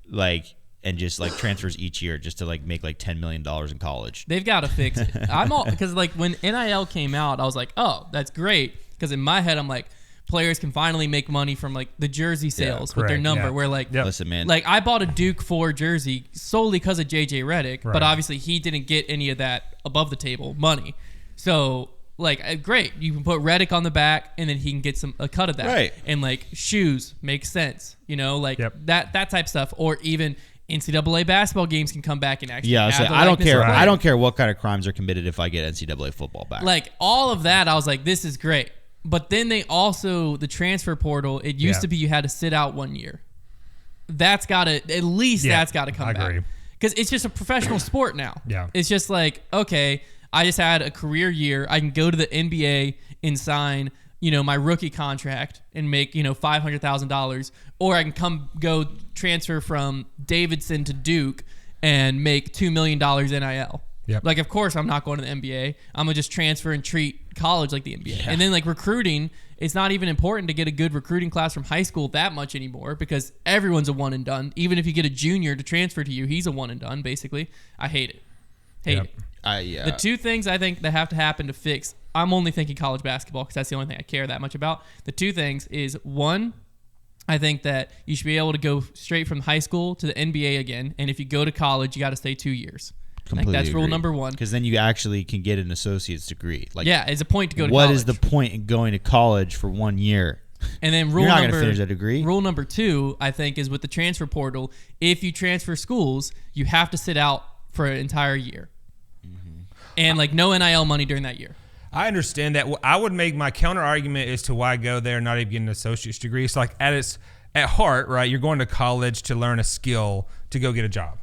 A: like, and just like transfers each year just to like make like $10 million in college.
C: They've got to fix it. Because like when NIL came out, I was like, oh, that's great. Because in my head, I'm like, players can finally make money from like the jersey sales with their number.
B: Yeah.
C: Where like,
A: Listen, man,
C: like I bought a Duke 4 jersey solely because of JJ Redick, but obviously he didn't get any of that above the table money. So like, great, you can put Redick on the back, and then he can get a cut of that.
A: Right.
C: And like shoes makes sense, like that type of stuff, or even NCAA basketball games can come back and actually.
A: Yeah,
C: have the
A: I don't
C: likeness
A: care.
C: of the
A: I
C: player.
A: don't care what kind of crimes are committed if I get NCAA football back.
C: Like all of that, I was like, this is great. But then they also the transfer portal. It used to be you had to sit out 1 year. That's got to that's got to come back because it's just a professional sport now.
B: Yeah,
C: it's just like, okay, I just had a career year. I can go to the NBA and sign, my rookie contract and make, $500,000, or I can go transfer from Davidson to Duke and make $2 million NIL.
B: Yep.
C: Like, of course, I'm not going to the NBA. I'm gonna just transfer and treat college like the NBA.
A: Yeah.
C: And then like recruiting, it's not even important to get a good recruiting class from high school that much anymore because everyone's a one and done. Even if you get a junior to transfer to you, he's a one and done. Basically, I hate it. Hate it. The two things I think that have to happen to fix, I'm only thinking college basketball because that's the only thing I care that much about. The two things is, one, I think that you should be able to go straight from high school to the NBA again. And if you go to college, you got to stay 2 years.
A: Completely
C: that's rule
A: agree.
C: number one.
A: Because then you actually can get an associate's degree. Like,
C: yeah, it's a point to go to
A: college.
C: college.
A: What is the point in going to college for 1 year?
C: And then
A: you're not going to finish that degree.
C: Rule number two, I think, is with the transfer portal. If you transfer schools, you have to sit out for an entire year. And like no NIL money during that year.
B: I understand that. I would make my counter argument as to why go there, not even get an associate's degree. It's like at heart, right? You're going to college to learn a skill to go get a job.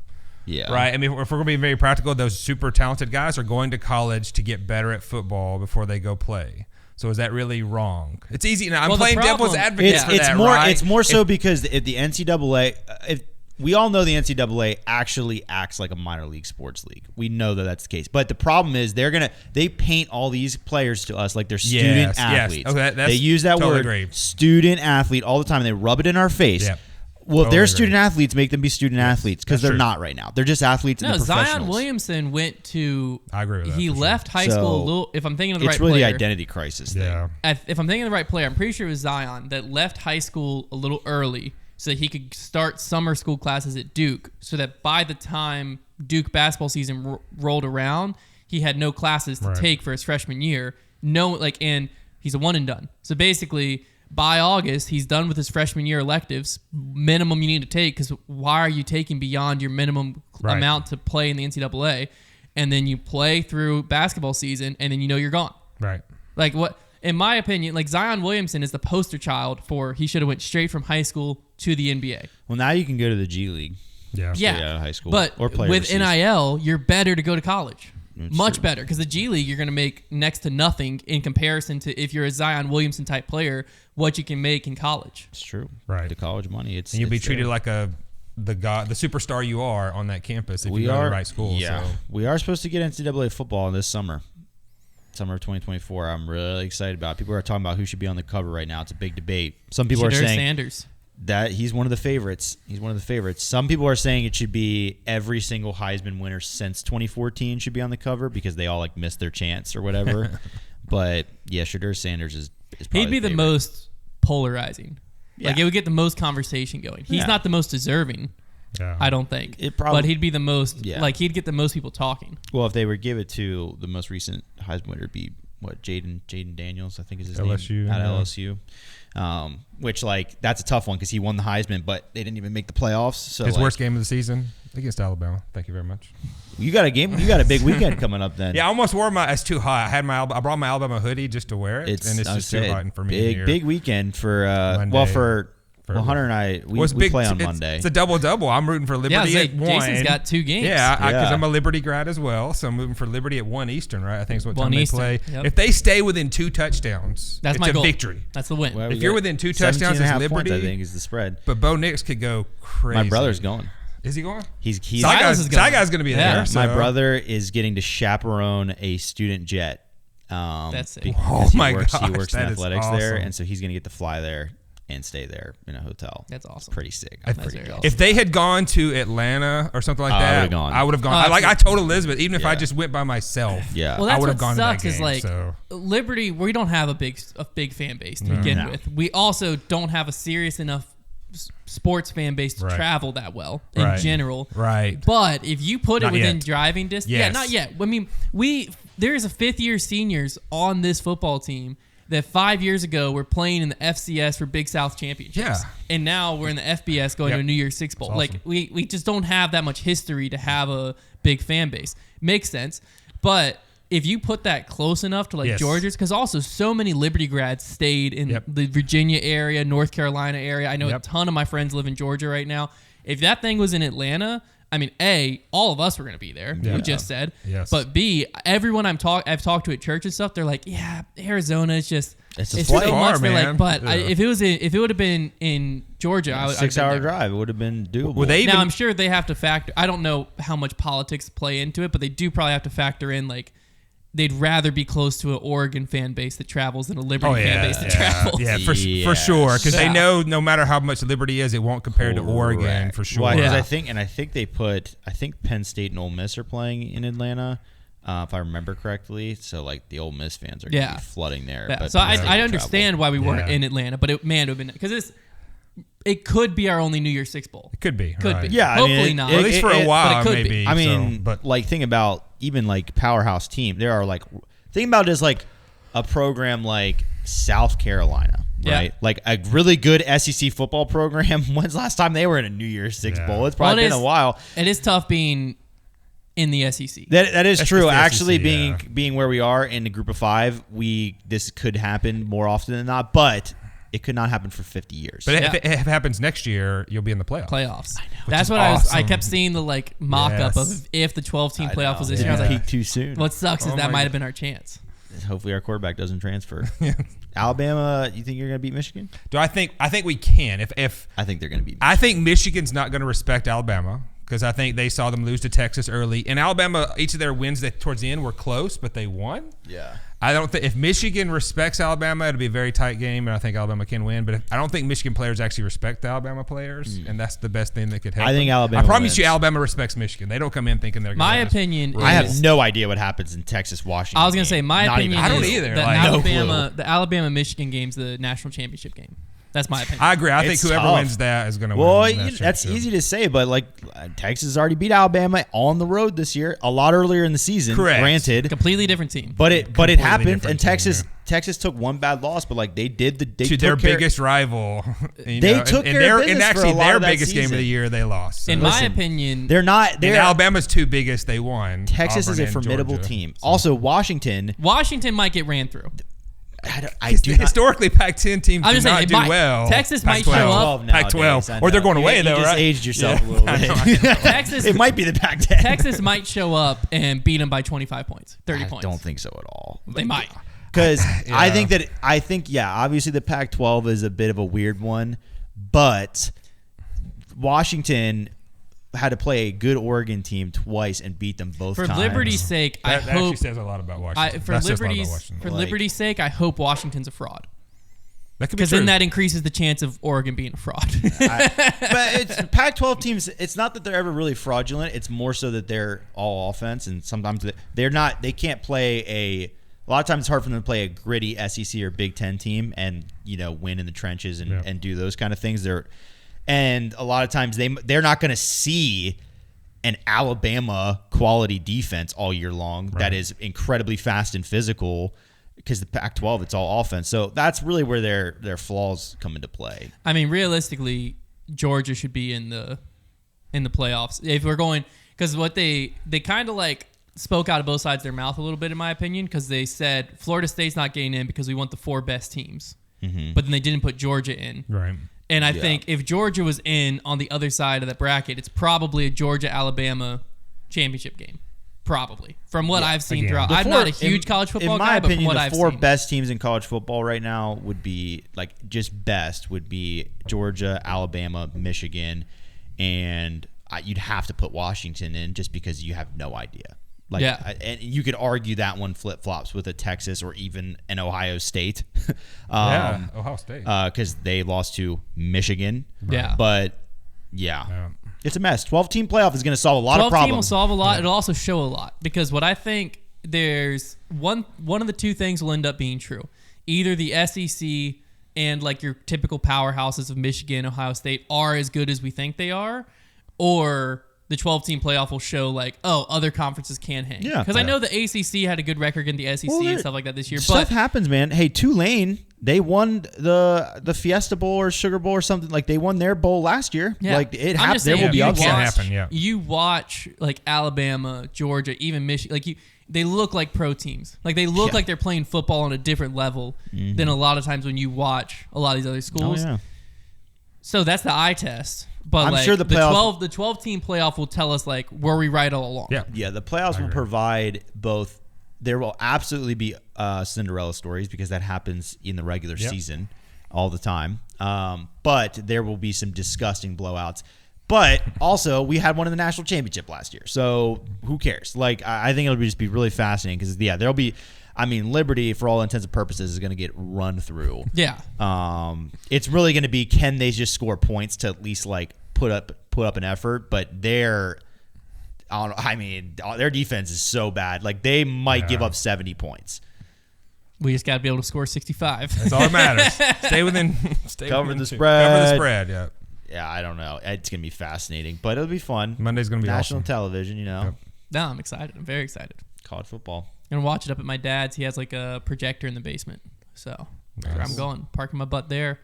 A: Yeah.
B: Right. I mean, if we're going to be very practical, those super talented guys are going to college to get better at football before they go play. So is that really wrong? It's easy. Now, I'm playing devil's advocate for that, right?
A: It's more so because if the NCAA, we all know the NCAA actually acts like a minor league sports league. We know that that's the case. But the problem is they paint all these players to us like they're student athletes.
B: Yes. Okay,
A: they use that word, student athlete, all the time. And they rub it in our face. Yep. Well, if they're student athletes, make them be student athletes because they're not right now. They're just athletes and they're professionals.
C: Zion Williamson went to.
B: I agree with that.
C: He left high school a little. If I'm thinking of the right
A: player. It's really
C: player,
A: the identity crisis thing.
B: Yeah.
C: If I'm thinking of the right player, I'm pretty sure it was Zion that left high school a little early so that he could start summer school classes at Duke so that by the time Duke basketball season rolled around, he had no classes to take for his freshman year. And he's a one and done. So basically, by August, he's done with his freshman year electives, minimum you need to take, because why are you taking beyond your minimum amount to play in the NCAA? And then you play through basketball season, and then you're gone.
B: Right.
C: Like what? In my opinion, like Zion Williamson is the poster child for he should have went straight from high school to the NBA.
A: Well, now you can go to the G League.
C: Yeah.
A: Out of high school.
C: But
A: or play
C: with
A: overseas.
C: NIL, you're better to go to college.
A: It's
C: much
A: true.
C: better, because the G League you're going to make next to nothing in comparison to if you're a Zion Williamson type player, what you can make in college.
A: It's true.
B: Right.
A: The college money.
B: And you'll be treated like the superstar you are on that campus if you go to the right school.
A: Yeah.
B: So.
A: We are supposed to get NCAA football this summer. Summer of 2024. I'm really excited about it. People are talking about who should be on the cover right now. It's a big debate. Some people are saying
C: Sanders.
A: That he's one of the favorites. Some people are saying it should be every single Heisman winner since 2014 should be on the cover because they all missed their chance or whatever. But yeah, Shedeur Sanders is probably
C: he'd be the most polarizing.
A: Yeah.
C: It would get the most conversation going. He's not the most deserving.
B: Yeah.
C: I don't think.
A: But
C: he'd be the most he'd get the most people talking.
A: Well, if they were give it to the most recent Heisman winner, it'd be Jaden Daniels, I think is his name, at LSU. Which that's a tough one because he won the Heisman, but they didn't even make the playoffs. So
B: his worst game of the season against Alabama. Thank you very much.
A: You got a big weekend coming up then.
B: Yeah, I almost wore it's too hot. I brought my Alabama hoodie just to wear it, and it's just too hot for me.
A: Big weekend for Well, Hunter and I, we play on Monday.
B: It's a double-double. I'm rooting for Liberty at 1.
C: Jason's got 2 games.
B: Yeah, because I'm a Liberty grad as well, so I'm rooting for Liberty at 1 Eastern, right? I think is what time they play.
C: Yep.
B: If they stay within 2 touchdowns,
C: that's
B: it's
C: my
B: a
C: goal.
B: Victory.
C: That's the win.
A: Well,
B: if you're within 2 touchdowns, it's Liberty.
A: Points, I think, is the spread.
B: But Bo Nix could go crazy.
A: My brother's going.
B: Is he going?
A: He's
B: Sai's going to be there.
A: So. My brother is getting to chaperone a student jet.
C: That's it.
A: Because
B: my gosh,
A: he works in athletics
B: awesome.
A: there, and so he's going to get to fly there and stay there in a hotel.
C: That's awesome.
A: Pretty sick.
B: If they had gone to Atlanta or something like that, I would have gone. I told Elizabeth, even if I just went by myself,
A: yeah,
C: well, that's
B: I would have gone
C: sucks
B: to that game.
C: Is like Liberty, we don't have a big fan base to begin with. We also don't have a serious enough sports fan base to travel that well in general.
B: Right.
C: But if you put it within driving distance, not yet. I mean, there's a 5th-year seniors on this football team that 5 years ago were playing in the FCS for Big South Championships. Yeah. And now we're in the FBS going to a New Year's Six Bowl. Awesome. Like, we just don't have that much history to have a big fan base. Makes sense. But if you put that close enough to like Georgia's, because also so many Liberty grads stayed in the Virginia area, North Carolina area. I know a ton of my friends live in Georgia right now. If that thing was in Atlanta, I mean, A, all of us were going to be there. Yeah. We just said. Yes. But B, everyone I've talked to at church and stuff, they're like, yeah, Arizona is just it's so much. They're like, but if it would have been in Georgia, I would
A: 6-hour drive. It would have been doable.
C: Now I'm sure they have to factor. I don't know how much politics play into it, but they do probably have to factor in like. They'd rather be close to an Oregon fan base that travels than a Liberty fan base that travels.
B: Yeah, for sure. Because they know no matter how much Liberty is, it won't compare to Oregon for sure.
A: Well, because I think Penn State and Ole Miss are playing in Atlanta, if I remember correctly. So like the Ole Miss fans are going to be flooding there.
C: Yeah. But so I understand why we weren't in Atlanta, but it would have been because it could be our only New Year's Six Bowl.
B: It could be.
C: Could be.
A: Yeah.
C: Hopefully not.
B: At least for a while,
C: but it could
B: maybe.
C: Be.
A: I mean, but like think about even like powerhouse team. There are like think about it as like a program like South Carolina, right? Yeah. Like a really good SEC football program. When's the last time they were in a New Year's Six Bowl? It's probably been a while.
C: It is tough being in the SEC.
A: That is true. Actually, being where we are in the group of 5, this could happen more often than not, but it could not happen for 50 years.
B: But if it happens next year, you'll be in the playoffs.
C: I know. That's what I kept seeing the like mock-up of if the 12-team playoff was this year. I was like,
A: peak too soon.
C: What sucks is that might have been our chance.
A: Hopefully our quarterback doesn't transfer. Alabama, you think you're going to beat Michigan?
B: I think we can. If
A: I think they're going to beat Michigan.
B: I think Michigan's not going to respect Alabama because I think they saw them lose to Texas early. And Alabama, each of their wins towards the end were close, but they won.
A: Yeah.
B: I don't think if Michigan respects Alabama, it'll be a very tight game, and I think Alabama can win. But I don't think Michigan players actually respect the Alabama players, and that's the best thing that could happen.
A: I think Alabama.
B: I promise you, Alabama respects Michigan. They don't come in thinking they're.
C: My opinion.
A: I have no idea what happens in Texas, Washington.
C: I was gonna say my opinion.
B: I don't either.
C: The Alabama Michigan game's the national championship game. That's my opinion.
B: I agree. I think whoever wins that is going to win.
A: Well, that's easy to say, but like Texas already beat Alabama on the road this year, a lot earlier in the season.
B: Correct.
A: Granted,
C: completely different team.
A: But it happened, and Texas took one bad loss, but like they took
B: their biggest rival.
A: They took care of business
B: and actually
A: for a lot
B: their
A: of that
B: biggest
A: season.
B: game of the year they lost.
C: So. In my opinion,
A: they're not.
B: And Alabama's 2 biggest. They won.
A: Texas is a formidable team. Also, Washington
C: might get ran through.
B: Historically, Pac-10 teams do not do well.
C: Texas might show up.
B: Pac-12, or they're going away though, right?
A: You just aged yourself a little bit.
C: Texas,
A: it might be the Pac-10.
C: Texas might show up and beat them by 25 points, 30 points.
A: I don't think so at all.
C: They might.
A: Because I think obviously the Pac-12 is a bit of a weird one, but Washington had to play a good Oregon team twice and beat them both times.
C: For Liberty's sake, I hope...
B: That actually says a lot about Washington.
C: For Liberty's sake, I hope Washington's a fraud.
B: That could be
C: because then that increases the chance of Oregon being a fraud.
A: But it's Pac-12 teams. It's not that they're ever really fraudulent. It's more so that they're all offense, and sometimes they're not. They can't play a lot of times. It's hard for them to play a gritty SEC or Big Ten team and win in the trenches and do those kind of things. And a lot of times they're not going to see an Alabama quality defense all year long that is incredibly fast and physical, because the Pac-12, it's all offense. So that's really where their flaws come into play.
C: I mean, realistically, Georgia should be in the playoffs if we're going, because what they kind of like spoke out of both sides of their mouth a little bit, in my opinion, because they said Florida State's not getting in because we want the 4 best teams. Mm-hmm. But then they didn't put Georgia in.
B: Right.
C: And I think if Georgia was in on the other side of that bracket, it's probably a Georgia-Alabama championship game. Probably. From what I've seen throughout. I'm not a huge college football guy, but from what I've seen.
A: In my opinion, the 4 best teams in college football right now would be, like, just best would be Georgia, Alabama, Michigan, and you'd have to put Washington in just because you have no idea. Like, and you could argue that one flip-flops with a Texas or even an Ohio State.
B: Ohio State.
A: Because they lost to Michigan.
C: Yeah.
A: But, it's a mess. 12-team playoff is going to solve a lot of problems.
C: 12-team will solve a lot. It'll also show a lot. Because what I think there's one of the two things will end up being true. Either the SEC and, like, your typical powerhouses of Michigan, Ohio State are as good as we think they are, or the 12-team playoff will show, like, other conferences can hang. Yeah. Because I know the ACC had a good record in the SEC and stuff like that this year.
A: Stuff happens, man. Hey, Tulane, they won the Fiesta Bowl or Sugar Bowl or something. Like, they won their bowl last year.
C: Yeah.
A: Like, it happens. There will be upsets.
C: You watch, like, Alabama, Georgia, even Michigan. Like, they look like pro teams. Like, they look like they're playing football on a different level than a lot of times when you watch a lot of these other schools. Oh, yeah. So that's the eye test. But I'm sure the 12-team playoff will tell us, like, were we right all along?
A: Yeah. The playoffs will provide both. There will absolutely be Cinderella stories because that happens in the regular season all the time. But there will be some disgusting blowouts. But also, we had one in the national championship last year, so who cares? Like, I think it'll just be really fascinating because there'll be. I mean, Liberty, for all intents and purposes, is going to get run through.
C: Yeah.
A: It's really going to be, can they just score points to at least, like, put up an effort? But their defense is so bad. Like, they might give up 70 points.
C: We just got to be able to score 65.
B: That's all that matters.
A: Cover the spread.
B: Cover the spread, yeah.
A: Yeah, I don't know. It's going to be fascinating, but it'll be fun.
B: Monday's going to be
A: national
B: awesome.
A: television, you know.
C: Yep. No, I'm excited. I'm very excited.
A: College football.
C: And watch it up at my dad's. He has, like, a projector in the basement. So that's where I'm going. Parking my butt there.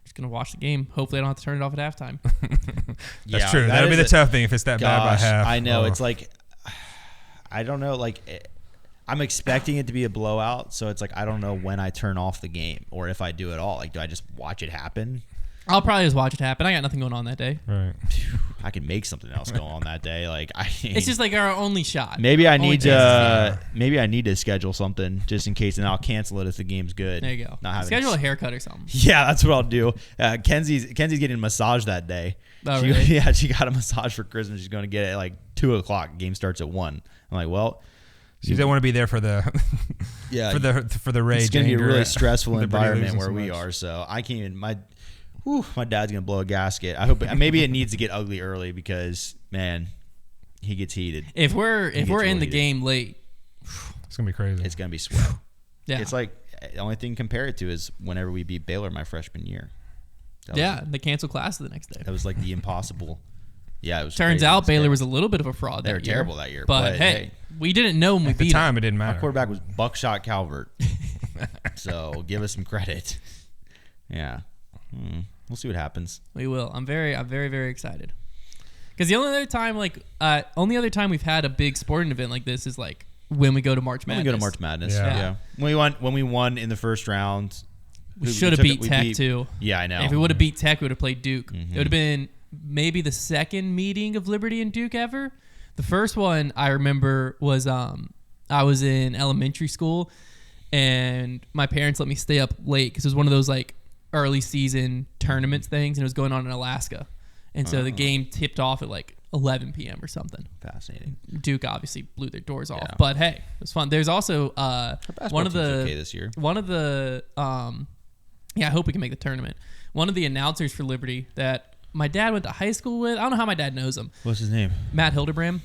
C: Just going to watch the game. Hopefully I don't have to turn it off at halftime.
B: That's true. That'll be the tough thing if it's that bad by half.
A: I know. It's like, I don't know. Like, I'm expecting it to be a blowout. So it's like, I don't know when I turn off the game or if I do at all. Like, do I just watch it happen?
C: I'll probably just watch it happen. I got nothing going on that day.
B: Right.
A: I can make something else go on that day. Like,
C: it's just like our only shot.
A: Maybe I need to schedule something just in case, and I'll cancel it if the game's good.
C: There you go. Schedule a haircut or something.
A: Yeah, that's what I'll do. Kenzie's getting a massage that day.
C: Oh, really?
A: Yeah, she got a massage for Christmas. She's going to get it at like 2:00. Game starts at 1. I'm like, well.
B: You don't want to be there for the for the rage.
A: It's going to be a really stressful environment where we are. So I can't even. My dad's gonna blow a gasket. I hope maybe it needs to get ugly early because, man, he gets heated.
C: If we're in the game late,
B: it's gonna be crazy.
A: It's gonna be sweat.
C: Yeah,
A: it's like the only thing to compare it to is whenever we beat Baylor my freshman year.
C: They canceled class the next day.
A: That was like the impossible. Yeah, it was.
C: Turns out Baylor was a little bit of a fraud.
A: They were terrible that year.
C: But hey, we didn't know when we beat them.
B: It didn't matter.
A: Our quarterback was Buckshot Calvert. So give us some credit. Yeah. We'll see what happens.
C: We will. I'm very, very excited. Because the only other time we've had a big sporting event like this is like when we go to March Madness.
A: When we go to March Madness, yeah. When we won in the first round,
C: we should have beat Tech too.
A: Yeah, I know.
C: And if we would have beat Tech, we would have played Duke. It would have been maybe the second meeting of Liberty and Duke ever. The first one I remember was I was in elementary school, and my parents let me stay up late because it was one of those like early season tournaments things, and it was going on in Alaska. And so the game tipped off at like 11 p.m. or something.
A: Fascinating.
C: Duke obviously blew their doors off, but hey, it was fun. There's also one of the
A: okay this year.
C: One of the I hope we can make the tournament. One of the announcers for Liberty that my dad went to high school with. I don't know how my dad knows him.
A: What's his name?
C: Matt Hildebram.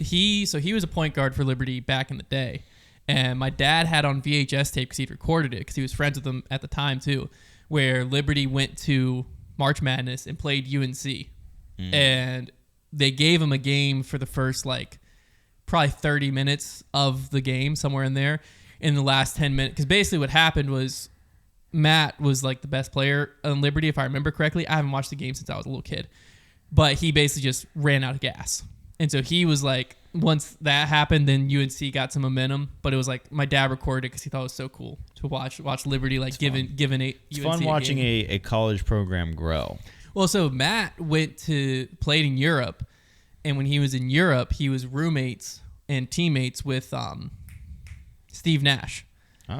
C: He was a point guard for Liberty back in the day, and my dad had on VHS tape because he'd recorded it because he was friends with them at the time too, where Liberty went to March Madness and played UNC. And they gave him a game for the first, like, probably 30 minutes of the game, somewhere in there, in the last 10 minutes. Because basically what happened was Matt was, like, the best player on Liberty, if I remember correctly. I haven't watched the game since I was a little kid. But he basically just ran out of gas. And so he was, like, once that happened, then UNC got some momentum. But it was like my dad recorded it because he thought it was so cool to watch Liberty like giving
A: It's fun watching a college program grow.
C: Well, so Matt played in Europe, and when he was in Europe, he was roommates and teammates with Steve Nash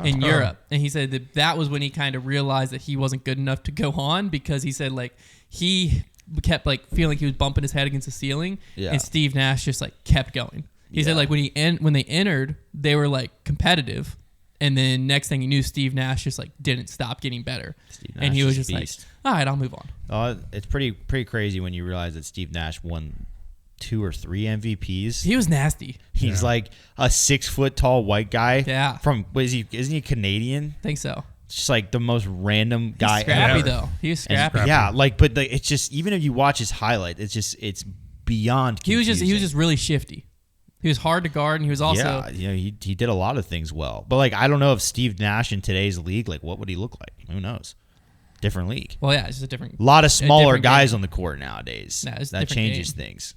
C: in Europe. And he said that was when he kind of realized that he wasn't good enough to go on, because he said like he kept like feeling like he was bumping his head against the ceiling, and Steve Nash just like kept going. He said like when they entered, they were like competitive, and then next thing you knew, Steve Nash just like didn't stop getting better, and he was just like, all right, I'll move on.
A: It's pretty crazy when you realize that Steve Nash won 2 or 3 MVPs.
C: He was nasty.
A: He's like a 6 foot tall white guy.
C: Yeah.
A: Isn't he Canadian?
C: I think so.
A: Just like the most random guy
C: He's scrappy
A: ever.
C: Though. He was scrappy.
A: Yeah, but it's just, even if you watch his highlight, it's beyond confusing.
C: He was just really shifty. He was hard to guard, and he was also
A: he did a lot of things well. But like, I don't know if Steve Nash in today's league, like, what would he look like? Who knows? Different league.
C: Well, yeah, it's just a different.
A: A lot of smaller guys on the court nowadays. That changes things.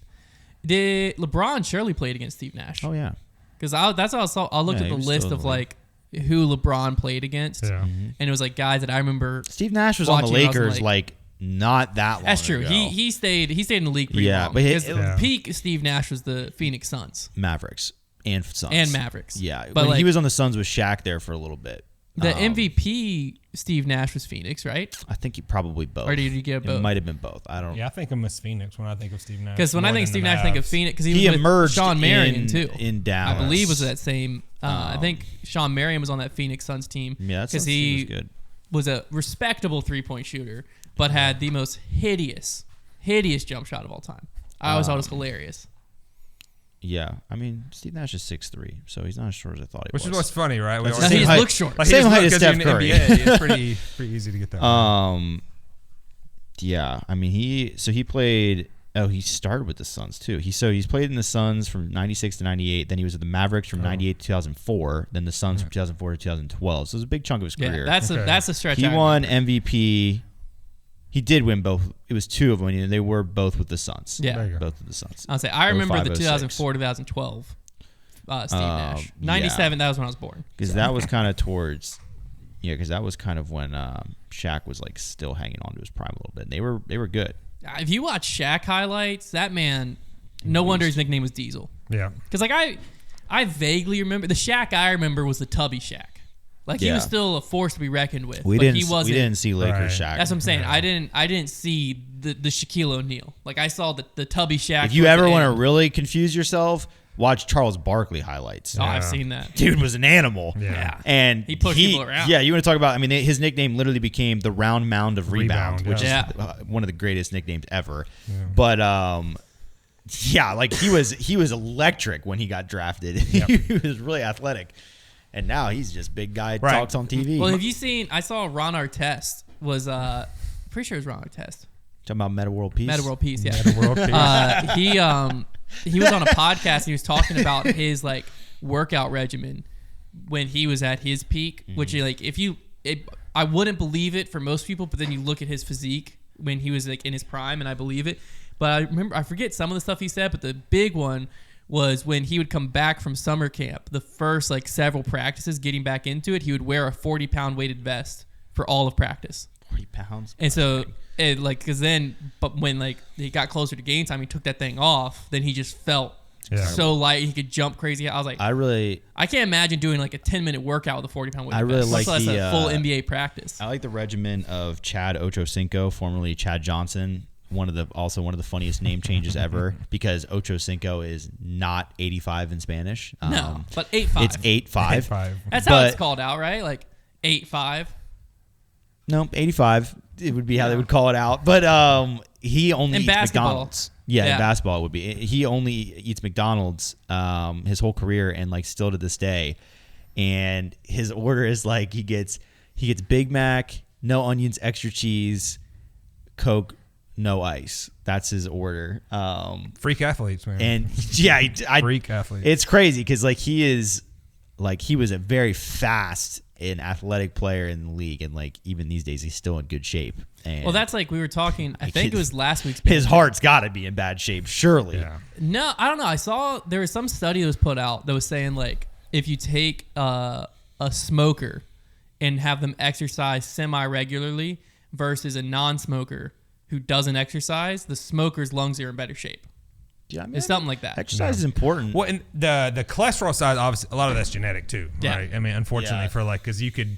C: Did LeBron surely played against Steve Nash?
A: Oh yeah,
C: because that's how I saw. I looked at the list of like who LeBron played against, and it was like guys that I remember.
A: Steve Nash was on the Lakers like not that long.
C: That's true.
A: Ago.
C: He stayed in the league pretty long. But peak Steve Nash was the Phoenix Suns,
A: Mavericks, and Suns
C: and Mavericks.
A: Yeah, but when he was on the Suns with Shaq there for a little bit.
C: The MVP Steve Nash was Phoenix, right?
A: I think he probably both.
C: Or did you get both?
A: It might have been both. I don't.
B: Yeah, I think I'm a Phoenix when I think of Steve Nash.
C: Because when I think of Steve Nash, I think of Phoenix because he was
A: emerged
C: with Sean Marion too.
A: In Dallas,
C: I believe was that same. I think Sean Marion was on that Phoenix Suns team.
A: Yeah, because he
C: was a respectable 3-point shooter, but had the most hideous jump shot of all time. I always thought it was hilarious.
A: Yeah, I mean, Steve Nash is 6'3", so he's not as short as I thought he was.
B: Which is what's funny, right?
C: He just looks short.
B: Like
A: same height as Steph Curry.
B: It's pretty easy to get that.
A: Yeah, I mean, he played. Oh, he started with the Suns too. He's played in the Suns from 96 to 98. Then he was at the Mavericks from 98 to 2004. Then the Suns from 2004 to 2012. So it was a big chunk of his career.
C: That's a stretch.
A: He won MVP. He did win both. It was 2 of them, and they were both with the Suns.
C: Yeah,
A: both with the Suns.
C: I'll say I remember the 2004-2012 Steve Nash. 97. That was when I was born.
A: Because that was kind of towards. Yeah, because that was kind of when Shaq was like still hanging on to his prime a little bit. And they were good.
C: If you watch Shaq highlights, that man, no wonder his nickname was Diesel.
B: Yeah.
C: Because like I vaguely remember the Shaq I remember was the tubby Shaq. Like he was still a force to be reckoned with.
A: We
C: didn't see
A: Lakers Shaq.
C: That's what I'm saying. Yeah. I didn't see the Shaquille O'Neal. Like I saw the tubby Shaq.
A: If you ever want to really confuse yourself, watch Charles Barkley highlights.
C: Oh, I've seen that.
A: Dude was an animal.
C: Yeah.
A: And
C: he pushed people around.
A: Yeah, you want to talk about, I mean, his nickname literally became the round mound of rebound, which is one of the greatest nicknames ever. Yeah. But like he was electric when he got drafted. Yep. He was really athletic. And now he's just big guy, talks on TV.
C: Well, have you seen, I saw Ron Artest was, pretty sure it was Ron Artest.
A: Talking about Meta World Peace?
C: Meta World Peace, yeah. Meta World Peace. He was on a podcast and he was talking about his like workout regimen when he was at his peak, which like I wouldn't believe it for most people, but then you look at his physique when he was like in his prime and I believe it. But I forget some of the stuff he said, but the big one was when he would come back from summer camp, the first like several practices getting back into it, he would wear a 40-pound weighted vest for all of practice.
A: 40 pounds?
C: And so because then, but when like he got closer to game time, he took that thing off. Then he just felt so light. He could jump crazy. I was like, I can't imagine doing like a 10-minute workout with a 40-pound weight.
A: I really
C: like
A: the
C: a full NBA practice.
A: I like the regimen of Chad Ochocinco, formerly Chad Johnson. One of the funniest name changes ever, because Ochocinco is not 85 in Spanish.
C: No, but 8'5".
A: It's 8'5".
C: That's how it's called out, right? Like 8'5".
A: No, 85. It would be how they would call it out. But he only eats McDonald's. Yeah, in basketball it would be. He only eats McDonald's his whole career, and like still to this day. And his order is like he gets Big Mac, no onions, extra cheese, Coke, no ice. That's his order.
B: Freak athletes, man.
A: And freak athletes. It's crazy because like he is like he was a very fast and athletic player in the league, and like even these days he's still in good shape. And
C: well, that's like we were talking. I think it was last week's.
A: His heart's got to be in bad shape, surely.
B: Yeah.
C: No, I don't know. I saw there was some study that was put out that was saying like if you take a smoker and have them exercise semi-regularly versus a non-smoker who doesn't exercise, the smoker's lungs are in better shape.
A: Yeah, I mean,
C: It's something like that.
A: Exercise is important.
B: Well, and the cholesterol side, obviously, a lot of that's genetic too,
C: Yeah.
B: right? I mean, unfortunately,
A: Yeah.
B: for like, because you could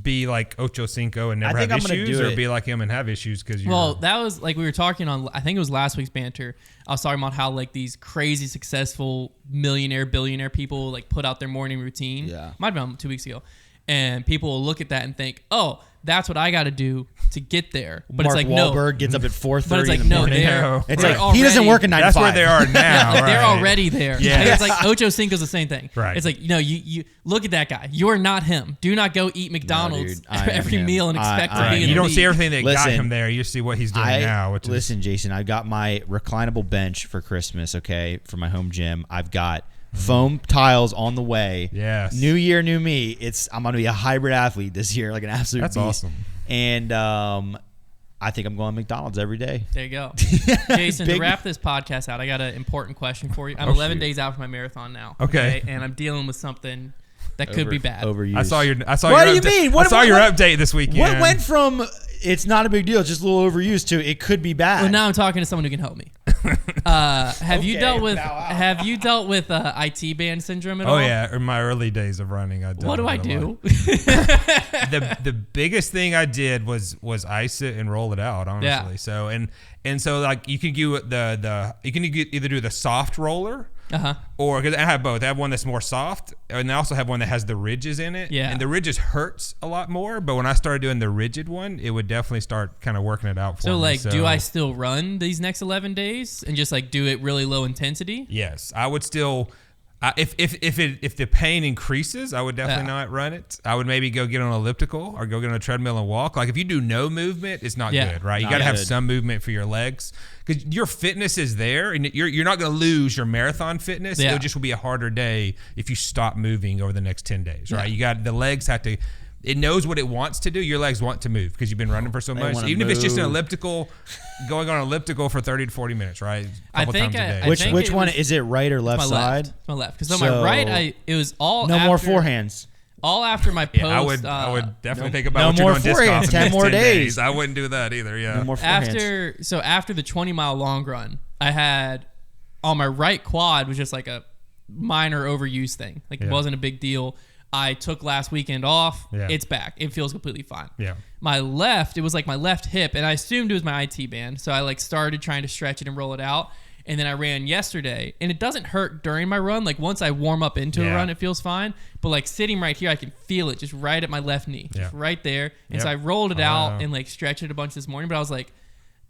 B: be like Ocho Cinco and never
A: I think
B: have
A: I'm gonna
B: issues,
A: do
B: or
A: it.
B: be like him and have issues because you're.
C: Well, that was like we were talking on. I think it was last week's banter. I was talking about how like these crazy successful millionaire, billionaire people like put out their morning routine.
A: Yeah.
C: Might have been 2 weeks ago, and people will look at that and think, "Oh, that's what I got to do to get there." But
A: Mark
C: it's like
A: Wahlberg gets up at 4:30
C: But it's like
A: in the
C: no,
A: morning.
C: they're
A: It's
C: they're
A: like he doesn't
C: already-
A: work a 9
B: that's
A: to 5.
B: where they are now.
C: like they're
B: right.
C: already there.
B: Yeah.
C: Like, it's like Ocho Cinco's the same thing.
B: Right.
C: It's like, you look at that guy. You're not him. Do not go eat McDonald's
A: dude, I am
C: every
A: him.
C: meal and expect
A: I
C: to
A: am
C: be in
B: You
C: the
B: don't
C: league.
B: see everything that got
A: Listen,
B: him there. You see what he's doing now. Which
A: Listen, Jason, I've got my reclinable bench for Christmas, okay, for my home gym. I've got foam tiles on the way.
B: Yes.
A: New year, new me. I'm going to be a hybrid athlete this year, like an absolute
B: That's
A: beast.
B: awesome.
A: And I think I'm going to McDonald's every day.
C: There you go. Jason, to
A: Big-
C: wrap this podcast out, I got an important question for you. I'm
B: Oh,
C: 11
B: shoot.
C: days out from my marathon now.
B: Okay.
C: And I'm dealing with something that could be bad.
A: Overused.
B: I saw your.
A: What do you mean?
B: I saw your update this weekend.
A: What went from it's not a big deal, it's just a little overused to it could be bad?
C: Well, now I'm talking to someone who can help me. Have you
A: Okay,
C: dealt with
A: bow out.
C: Have you dealt with IT band syndrome at all?
B: Oh yeah, in my early days of running, I.
C: What do I do?
B: The biggest thing I did was ice it and roll it out, honestly.
C: Yeah.
B: So and so like you can do either do the soft roller. Or because I have both. I have one that's more soft, and I also have one that has the ridges in it.
C: Yeah.
B: And the ridges hurts a lot more. But when I started doing the rigid one, it would definitely start kind of working it out for me.
C: So like, do I still run these next 11 days and just like do it really low intensity?
B: Yes, I would still. If the pain increases, I would definitely not run it. I would maybe go get on an elliptical or go get on a treadmill and walk. Like if you do no movement, it's not good, right? You
A: Not
B: got to have
A: good.
B: some movement for your legs because your fitness is there, and you're not going to lose your marathon fitness.
C: Yeah.
B: It just will be a harder day if you stop moving over the next 10 days, right? You got the legs have to. It knows what it wants to do. Your legs want to move because you've been running for so much.
A: wanna
B: Even if it's just an
A: move.
B: elliptical, going on an elliptical for 30 to 40 minutes, right?
C: I
B: Couple
C: think
B: times a
C: I-
B: day.
C: I think
A: Which
C: it
A: one
C: was-
A: is it? Right or left
C: My
A: side?
C: left. It's my left. Because on
A: So-
C: my right, it was all
A: No
C: after,
A: more forehands.
C: all after my post.
B: I would definitely think
A: no
B: about what you're
A: more
B: doing disc
A: forehands,
B: golf in
A: 10
B: the next
A: more
B: 10
A: days.
B: I wouldn't do that either. Yeah.
A: No more forehands.
C: after the 20-mile long run, I had on my right quad was just like a minor overuse thing. Like it
B: Yeah.
C: wasn't a big deal. I took last weekend off.
B: Yeah.
C: It's back. It feels completely fine.
B: Yeah.
C: My left, it was like my left hip, and I assumed it was my IT band. So I like started trying to stretch it and roll it out. And then I ran yesterday, and it doesn't hurt during my run. Like once I warm up into a
B: Yeah.
C: run, it feels fine. But like sitting right here, I can feel it just right at my left knee, just
B: Yeah.
C: right there. And so
B: Yep.
C: I rolled it
B: Oh,
C: out
B: yeah.
C: and like stretched it a bunch this morning. But I was like,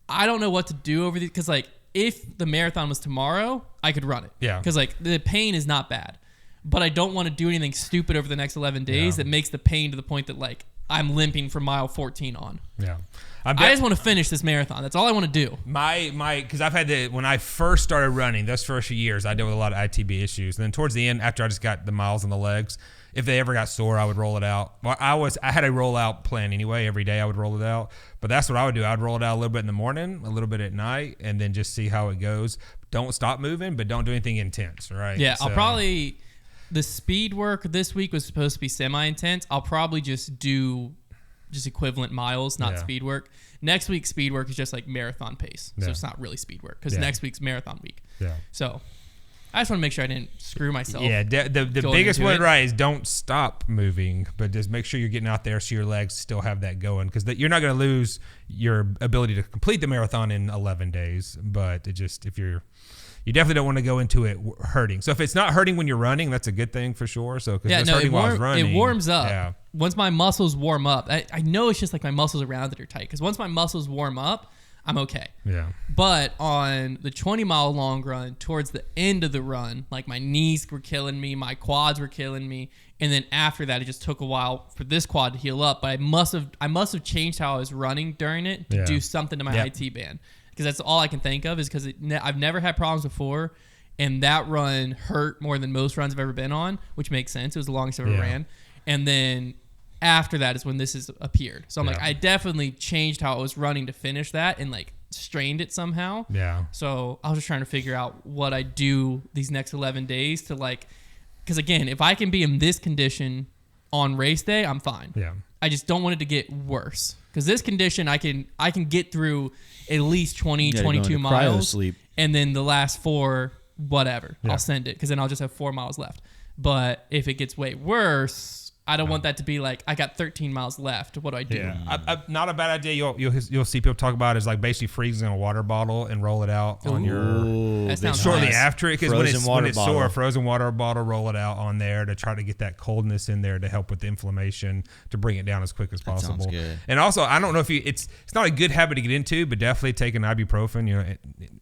C: I don't know what to do over these because like if the marathon was tomorrow, I could run it.
B: Yeah.
C: Because like the pain is not bad, but I don't want to do anything stupid over the next 11 days
B: Yeah.
C: that makes the pain to the point that like I'm limping from mile 14 on.
B: Yeah.
C: I just want to finish this marathon. That's all I want to do.
B: Because I've had when I first started running, those first few years, I dealt with a lot of ITB issues. And then towards the end, after I just got the miles on the legs, if they ever got sore, I would roll it out. Well, I had a rollout plan anyway. Every day I would roll it out. But that's what I would do. I'd roll it out a little bit in the morning, a little bit at night, and then just see how it goes. Don't stop moving, but don't do anything intense, right?
C: Yeah, I'll
B: So-
C: probably the speed work this week was supposed to be semi-intense. I'll probably just do just equivalent miles, not
B: Yeah.
C: speed work. Next week's speed work is just like marathon pace, so
B: Yeah.
C: it's not really speed work because
B: Yeah.
C: next week's marathon week.
B: Yeah.
C: So I just want to make sure I didn't screw myself.
B: Yeah, the
C: going
B: biggest
C: into
B: one,
C: it.
B: right, is don't stop moving, but just make sure you're getting out there so your legs still have that going because you're not going to lose your ability to complete the marathon in 11 days. But it just you definitely don't want to go into it hurting. So if it's not hurting when you're running, that's a good thing for sure. So because it's hurting while I was running,
C: it warms up.
B: Yeah,
C: Once my muscles warm up, I know it's just like my muscles around it are tight because once my muscles warm up, I'm okay.
B: yeah,
C: But on the 20-mile long run, towards the end of the run, like my knees were killing me, my quads were killing me, and then after that, it just took a while for this quad to heal up. But I must have changed how I was running during it to
B: Yeah.
C: do something to my
B: Yep.
C: IT band because that's all I can think of is because I've never had problems before, and that run hurt more than most runs I've ever been on, which makes sense. It was the longest I've ever ran. And then after that is when this has appeared. So I'm like, I definitely changed how I was running to finish that and like strained it somehow.
B: Yeah.
C: So I was just trying to figure out what I do these next 11 days to like, because again, if I can be in this condition on race day, I'm fine.
B: Yeah.
C: I just don't want it to get worse, because this condition I can get through at least 20, 22 miles, and then the last 4, whatever, I'll send it, because then I'll just have 4 miles left. But if it gets way worse, I don't want that to be like, I got 13 miles left. What do I do?
B: Yeah, not a bad idea. You'll see people talk about is like basically freezing a water bottle and roll it out on your shortly after it, because when it's sore, a frozen water bottle, roll it out on there to try to get that coldness in there to help with the inflammation, to bring it down as quick as possible.
A: Sounds good.
B: And also, I don't know if it's not a good habit to get into, but definitely take an ibuprofen. You know,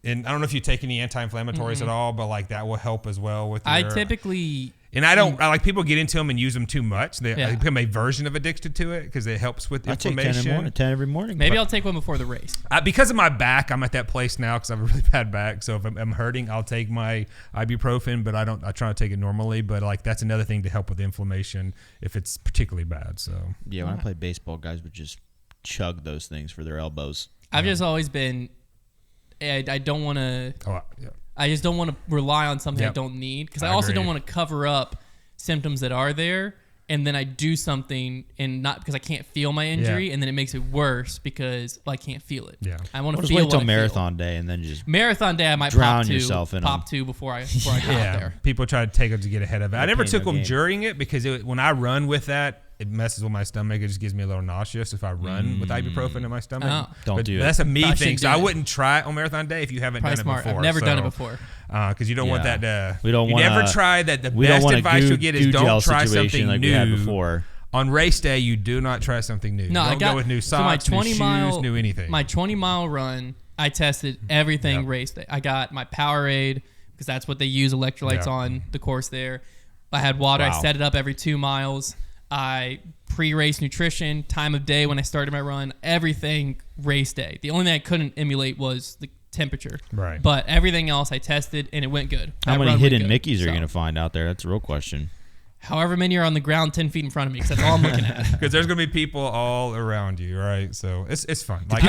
B: and I don't know if you take any anti-inflammatories at all, but like that will help as well with.
C: I typically.
B: And I like people get into them and use them too much. They become a version of addicted to it because it helps with inflammation.
A: I take 10 every morning.
C: Maybe I'll take one before the race.
B: Because of my back, I'm at that place now because I have a really bad back. So if I'm hurting, I'll take my ibuprofen, but I try to take it normally. But like that's another thing to help with inflammation if it's particularly bad. So
A: yeah, when I played baseball, guys would just chug those things for their elbows.
C: I've just always been. I don't want to. I just don't want to rely on something I don't need, because I also don't want to cover up symptoms that are there, and then I do something and not because I can't feel my injury, and then it makes it worse because I can't feel it.
B: Yeah,
C: I want to
A: feel.
C: Wait
A: until marathon day, and then just
C: marathon day. I might
A: drown yourself in
C: pop two before I got out there.
B: People try to take it to get ahead of it. I never took them during it because when I run with that, it messes with my stomach. It just gives me a little nauseous if I run with ibuprofen in my stomach.
A: Don't do it.
B: That's a me thing. So I wouldn't try it on marathon day if you haven't done it before.
C: I've never done it before.
B: Because you don't want that to.
A: We don't
B: you
A: want.
B: Never try that. The best advice you'll get is don't try something
A: like
B: new.
A: We had before.
B: On race day, you do not try something new.
C: No,
B: don't go with new socks, new shoes, new anything.
C: My 20-mile run, I tested everything race day. I got my Powerade, because that's what they use electrolytes on the course there. I had water. I set it up every 2 miles. I pre-race nutrition, time of day when I started my run, everything race day. The only thing I couldn't emulate was the temperature.
B: Right.
C: But everything else I tested, and it went good.
A: How many hidden Mickeys are you going to find out there? That's a real question.
C: However many are on the ground 10 feet in front of me, because that's all I'm looking at.
B: Because there's going to be people all around you, right? So it's fun.
A: Like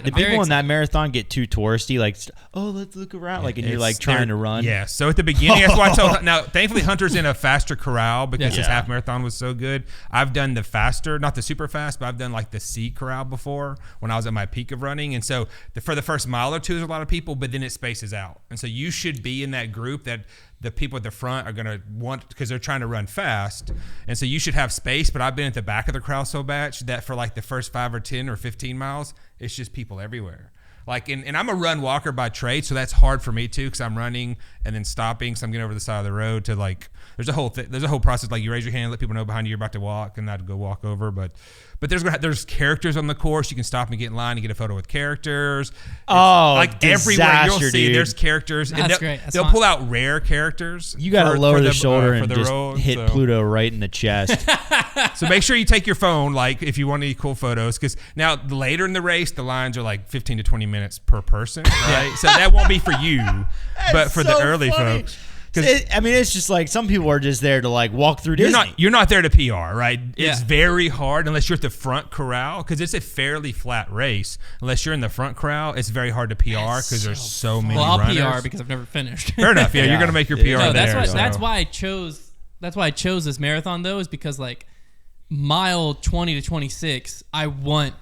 A: the people in that marathon get too touristy, like, oh, let's look around, like, and you're like trying to run.
B: Yeah. So at the beginning, that's why I told. Now, thankfully, Hunter's in a faster corral because his half marathon was so good. I've done the faster, not the super fast, but I've done like the C corral before when I was at my peak of running. And so for the first mile or two, there's a lot of people, but then it spaces out. And so you should be in that group that the people at the front are going to want, because they're trying to run fast. And so you should have space, but I've been at the back of the crowd so bad that for like the first 5 or 10 or 15 miles, it's just people everywhere. Like, and I'm a run walker by trade, so that's hard for me too, because I'm running and then stopping, so I'm getting over the side of the road to like, there's a whole process, like you raise your hand, let people know behind you you're about to walk, and not go walk over, but there's characters on the course. You can stop and get in line and get a photo with characters. Everywhere you'll see there's characters.
C: That's
B: and
C: great.
B: They'll pull out rare characters.
A: You got to lower the shoulder and just hit Pluto right in the chest.
B: So make sure you take your phone, like if you want any cool photos, because now later in the race the lines are like 15 to 20 minutes per person, right? So that won't be for you, but for the early folks.
A: It's just like some people are just there to like walk through Disney.
B: You're not there to PR, right? It's very hard unless you're at the front corral, because it's a fairly flat race. Unless you're in the front corral, it's very hard to PR because there's so many runners.
C: Well, I'll PR because I've never finished.
B: Fair enough. Yeah, you're going to make your PR
C: no,
B: there.
C: That's why I chose this marathon, though, is because like mile 20 to 26, I want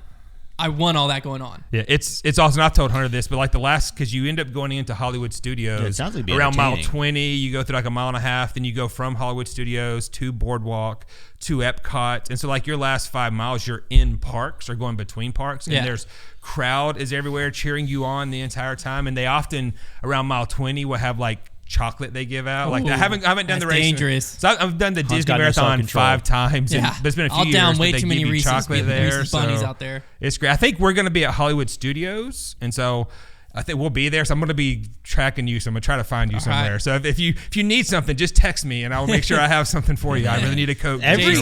C: all that going on.
B: Yeah, it's awesome. I've told Hunter this, but like because you end up going into Hollywood Studios
A: it sounds like
B: around mile 20. You go through like a mile and a half, then you go from Hollywood Studios to Boardwalk to Epcot, and so like your last 5 miles, you're in parks or going between parks, and there's crowd is everywhere cheering you on the entire time, and they often around mile 20 will have like chocolate they give out. Like I haven't done the race.
C: Dangerous.
B: So I've done the Disney Marathon 5 times. And there's been a few years.
C: I'll down way
B: too
C: many Reese's bunnies
B: so
C: out there.
B: It's great. I think we're going to be at Hollywood Studios, and so I think we'll be there. So I'm going to be tracking you. So I'm going to try to find you somewhere. Right. So if you need something, just text me, and I will make sure I have something for you. I really need a Coke.
A: Every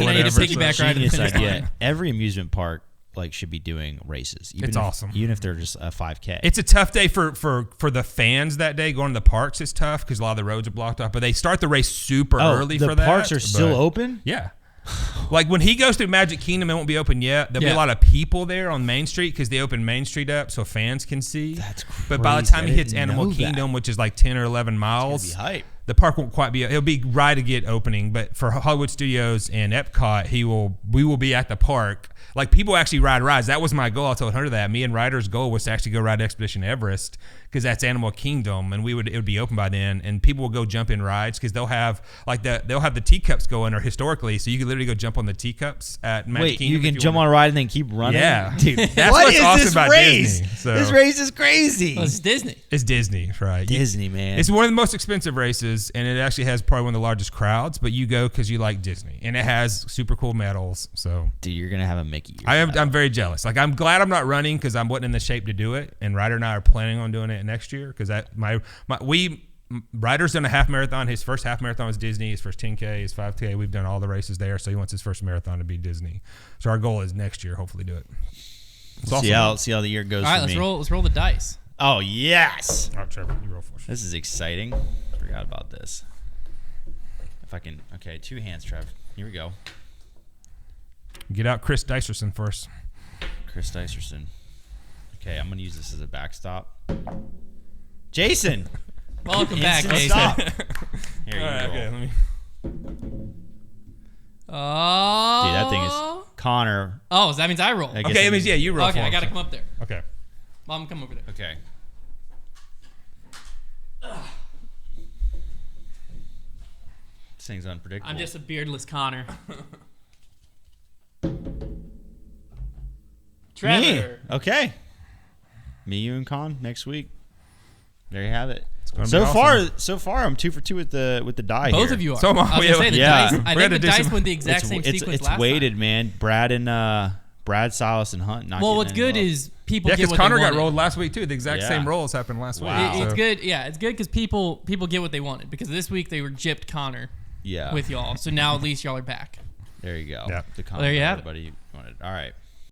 A: amusement park, like should be doing races.
B: It's awesome.
A: Even if they're just a 5K.
B: It's a tough day for the fans that day. Going to the parks is tough because a lot of the roads are blocked off. But they start the race super early for that.
A: The parks are still open?
B: Yeah. Like when he goes through Magic Kingdom, it won't be open yet. There'll be a lot of people there on Main Street because they open Main Street up so fans can see.
A: That's crazy.
B: But by the time he hits Animal Kingdom, which is like 10 or 11 miles,
A: it's gonna be hype.
B: The park won't quite be. It'll be right to get opening, but for Hollywood Studios and Epcot, we will be at the park. Like people actually ride rides. That was my goal. I told Hunter that. Me and Ryder's goal was to actually go ride Expedition Everest because that's Animal Kingdom, and it would be open by then, and people will go jump in rides because they'll have the teacups going, or historically, so you can literally go jump on the teacups at Magic Kingdom.
A: You can jump on a ride and then keep running.
B: Yeah,
A: dude.
B: That's what's awesome about Disney. So,
A: this race is crazy.
C: Well, it's Disney.
B: It's Disney, right?
A: Disney, man.
B: It's one of the most expensive races, and it actually has probably one of the largest crowds. But you go because you like Disney, and it has super cool medals. So,
A: dude, you're gonna have a Mickey.
B: I'm very jealous. Like I'm glad I'm not running because I wasn't in the shape to do it, and Ryder and I are planning on doing it next year because Ryder's done a half marathon. His first half marathon was Disney. His first 10K, his 5K. We've done all the races there, so he wants his first marathon to be Disney. So our goal is next year, hopefully, do it.
A: See how the year goes.
C: All right, let's roll the dice.
A: Oh yes!
B: All right, Trevor, you roll first.
A: This is exciting. Forgot about this. If I can, okay, 2 hands, Trev. Here we go.
B: Get out Chris Dicerson first.
A: Chris Dicerson. Okay, I'm gonna use this as a backstop. Jason.
C: Welcome back, Jason.
A: Stop. Here you go.
B: Okay, let me.
C: Oh.
A: Dude, that thing is Connor.
C: Oh, so that means I roll.
B: Okay, it means you roll.
C: Okay, I gotta come up there.
B: Okay.
C: Mom, come over there.
A: Okay. This thing's unpredictable.
C: I'm just a beardless Connor. Trevor.
A: Me. Okay. Me, you, and Con next week. There you have it.
B: So
A: far, I'm 2 for 2 with the die.
C: Both
A: here.
C: of you are.
B: So am I.
C: I was gonna say,
A: Yeah.
C: I think the dice went the exact same sequence
A: It's
C: last
A: weighted,
C: time.
A: man. Brad, Silas, and Hunt. Not
C: Well,
A: getting
C: what's
A: any
C: good
A: love.
C: is people
B: Yeah,
C: get
B: because
C: what
B: Connor
C: they
B: got
C: wanted.
B: rolled last week too. The exact
A: Yeah.
B: same rolls happened last week.
A: Wow.
C: It's
B: So.
C: good. Yeah, it's good because people get what they wanted because this week they were gypped Connor
A: Yeah.
C: with y'all. So now at least y'all are back.
A: There you go.
B: Yeah.
A: The
C: there you have it.
A: everybody wanted. All right.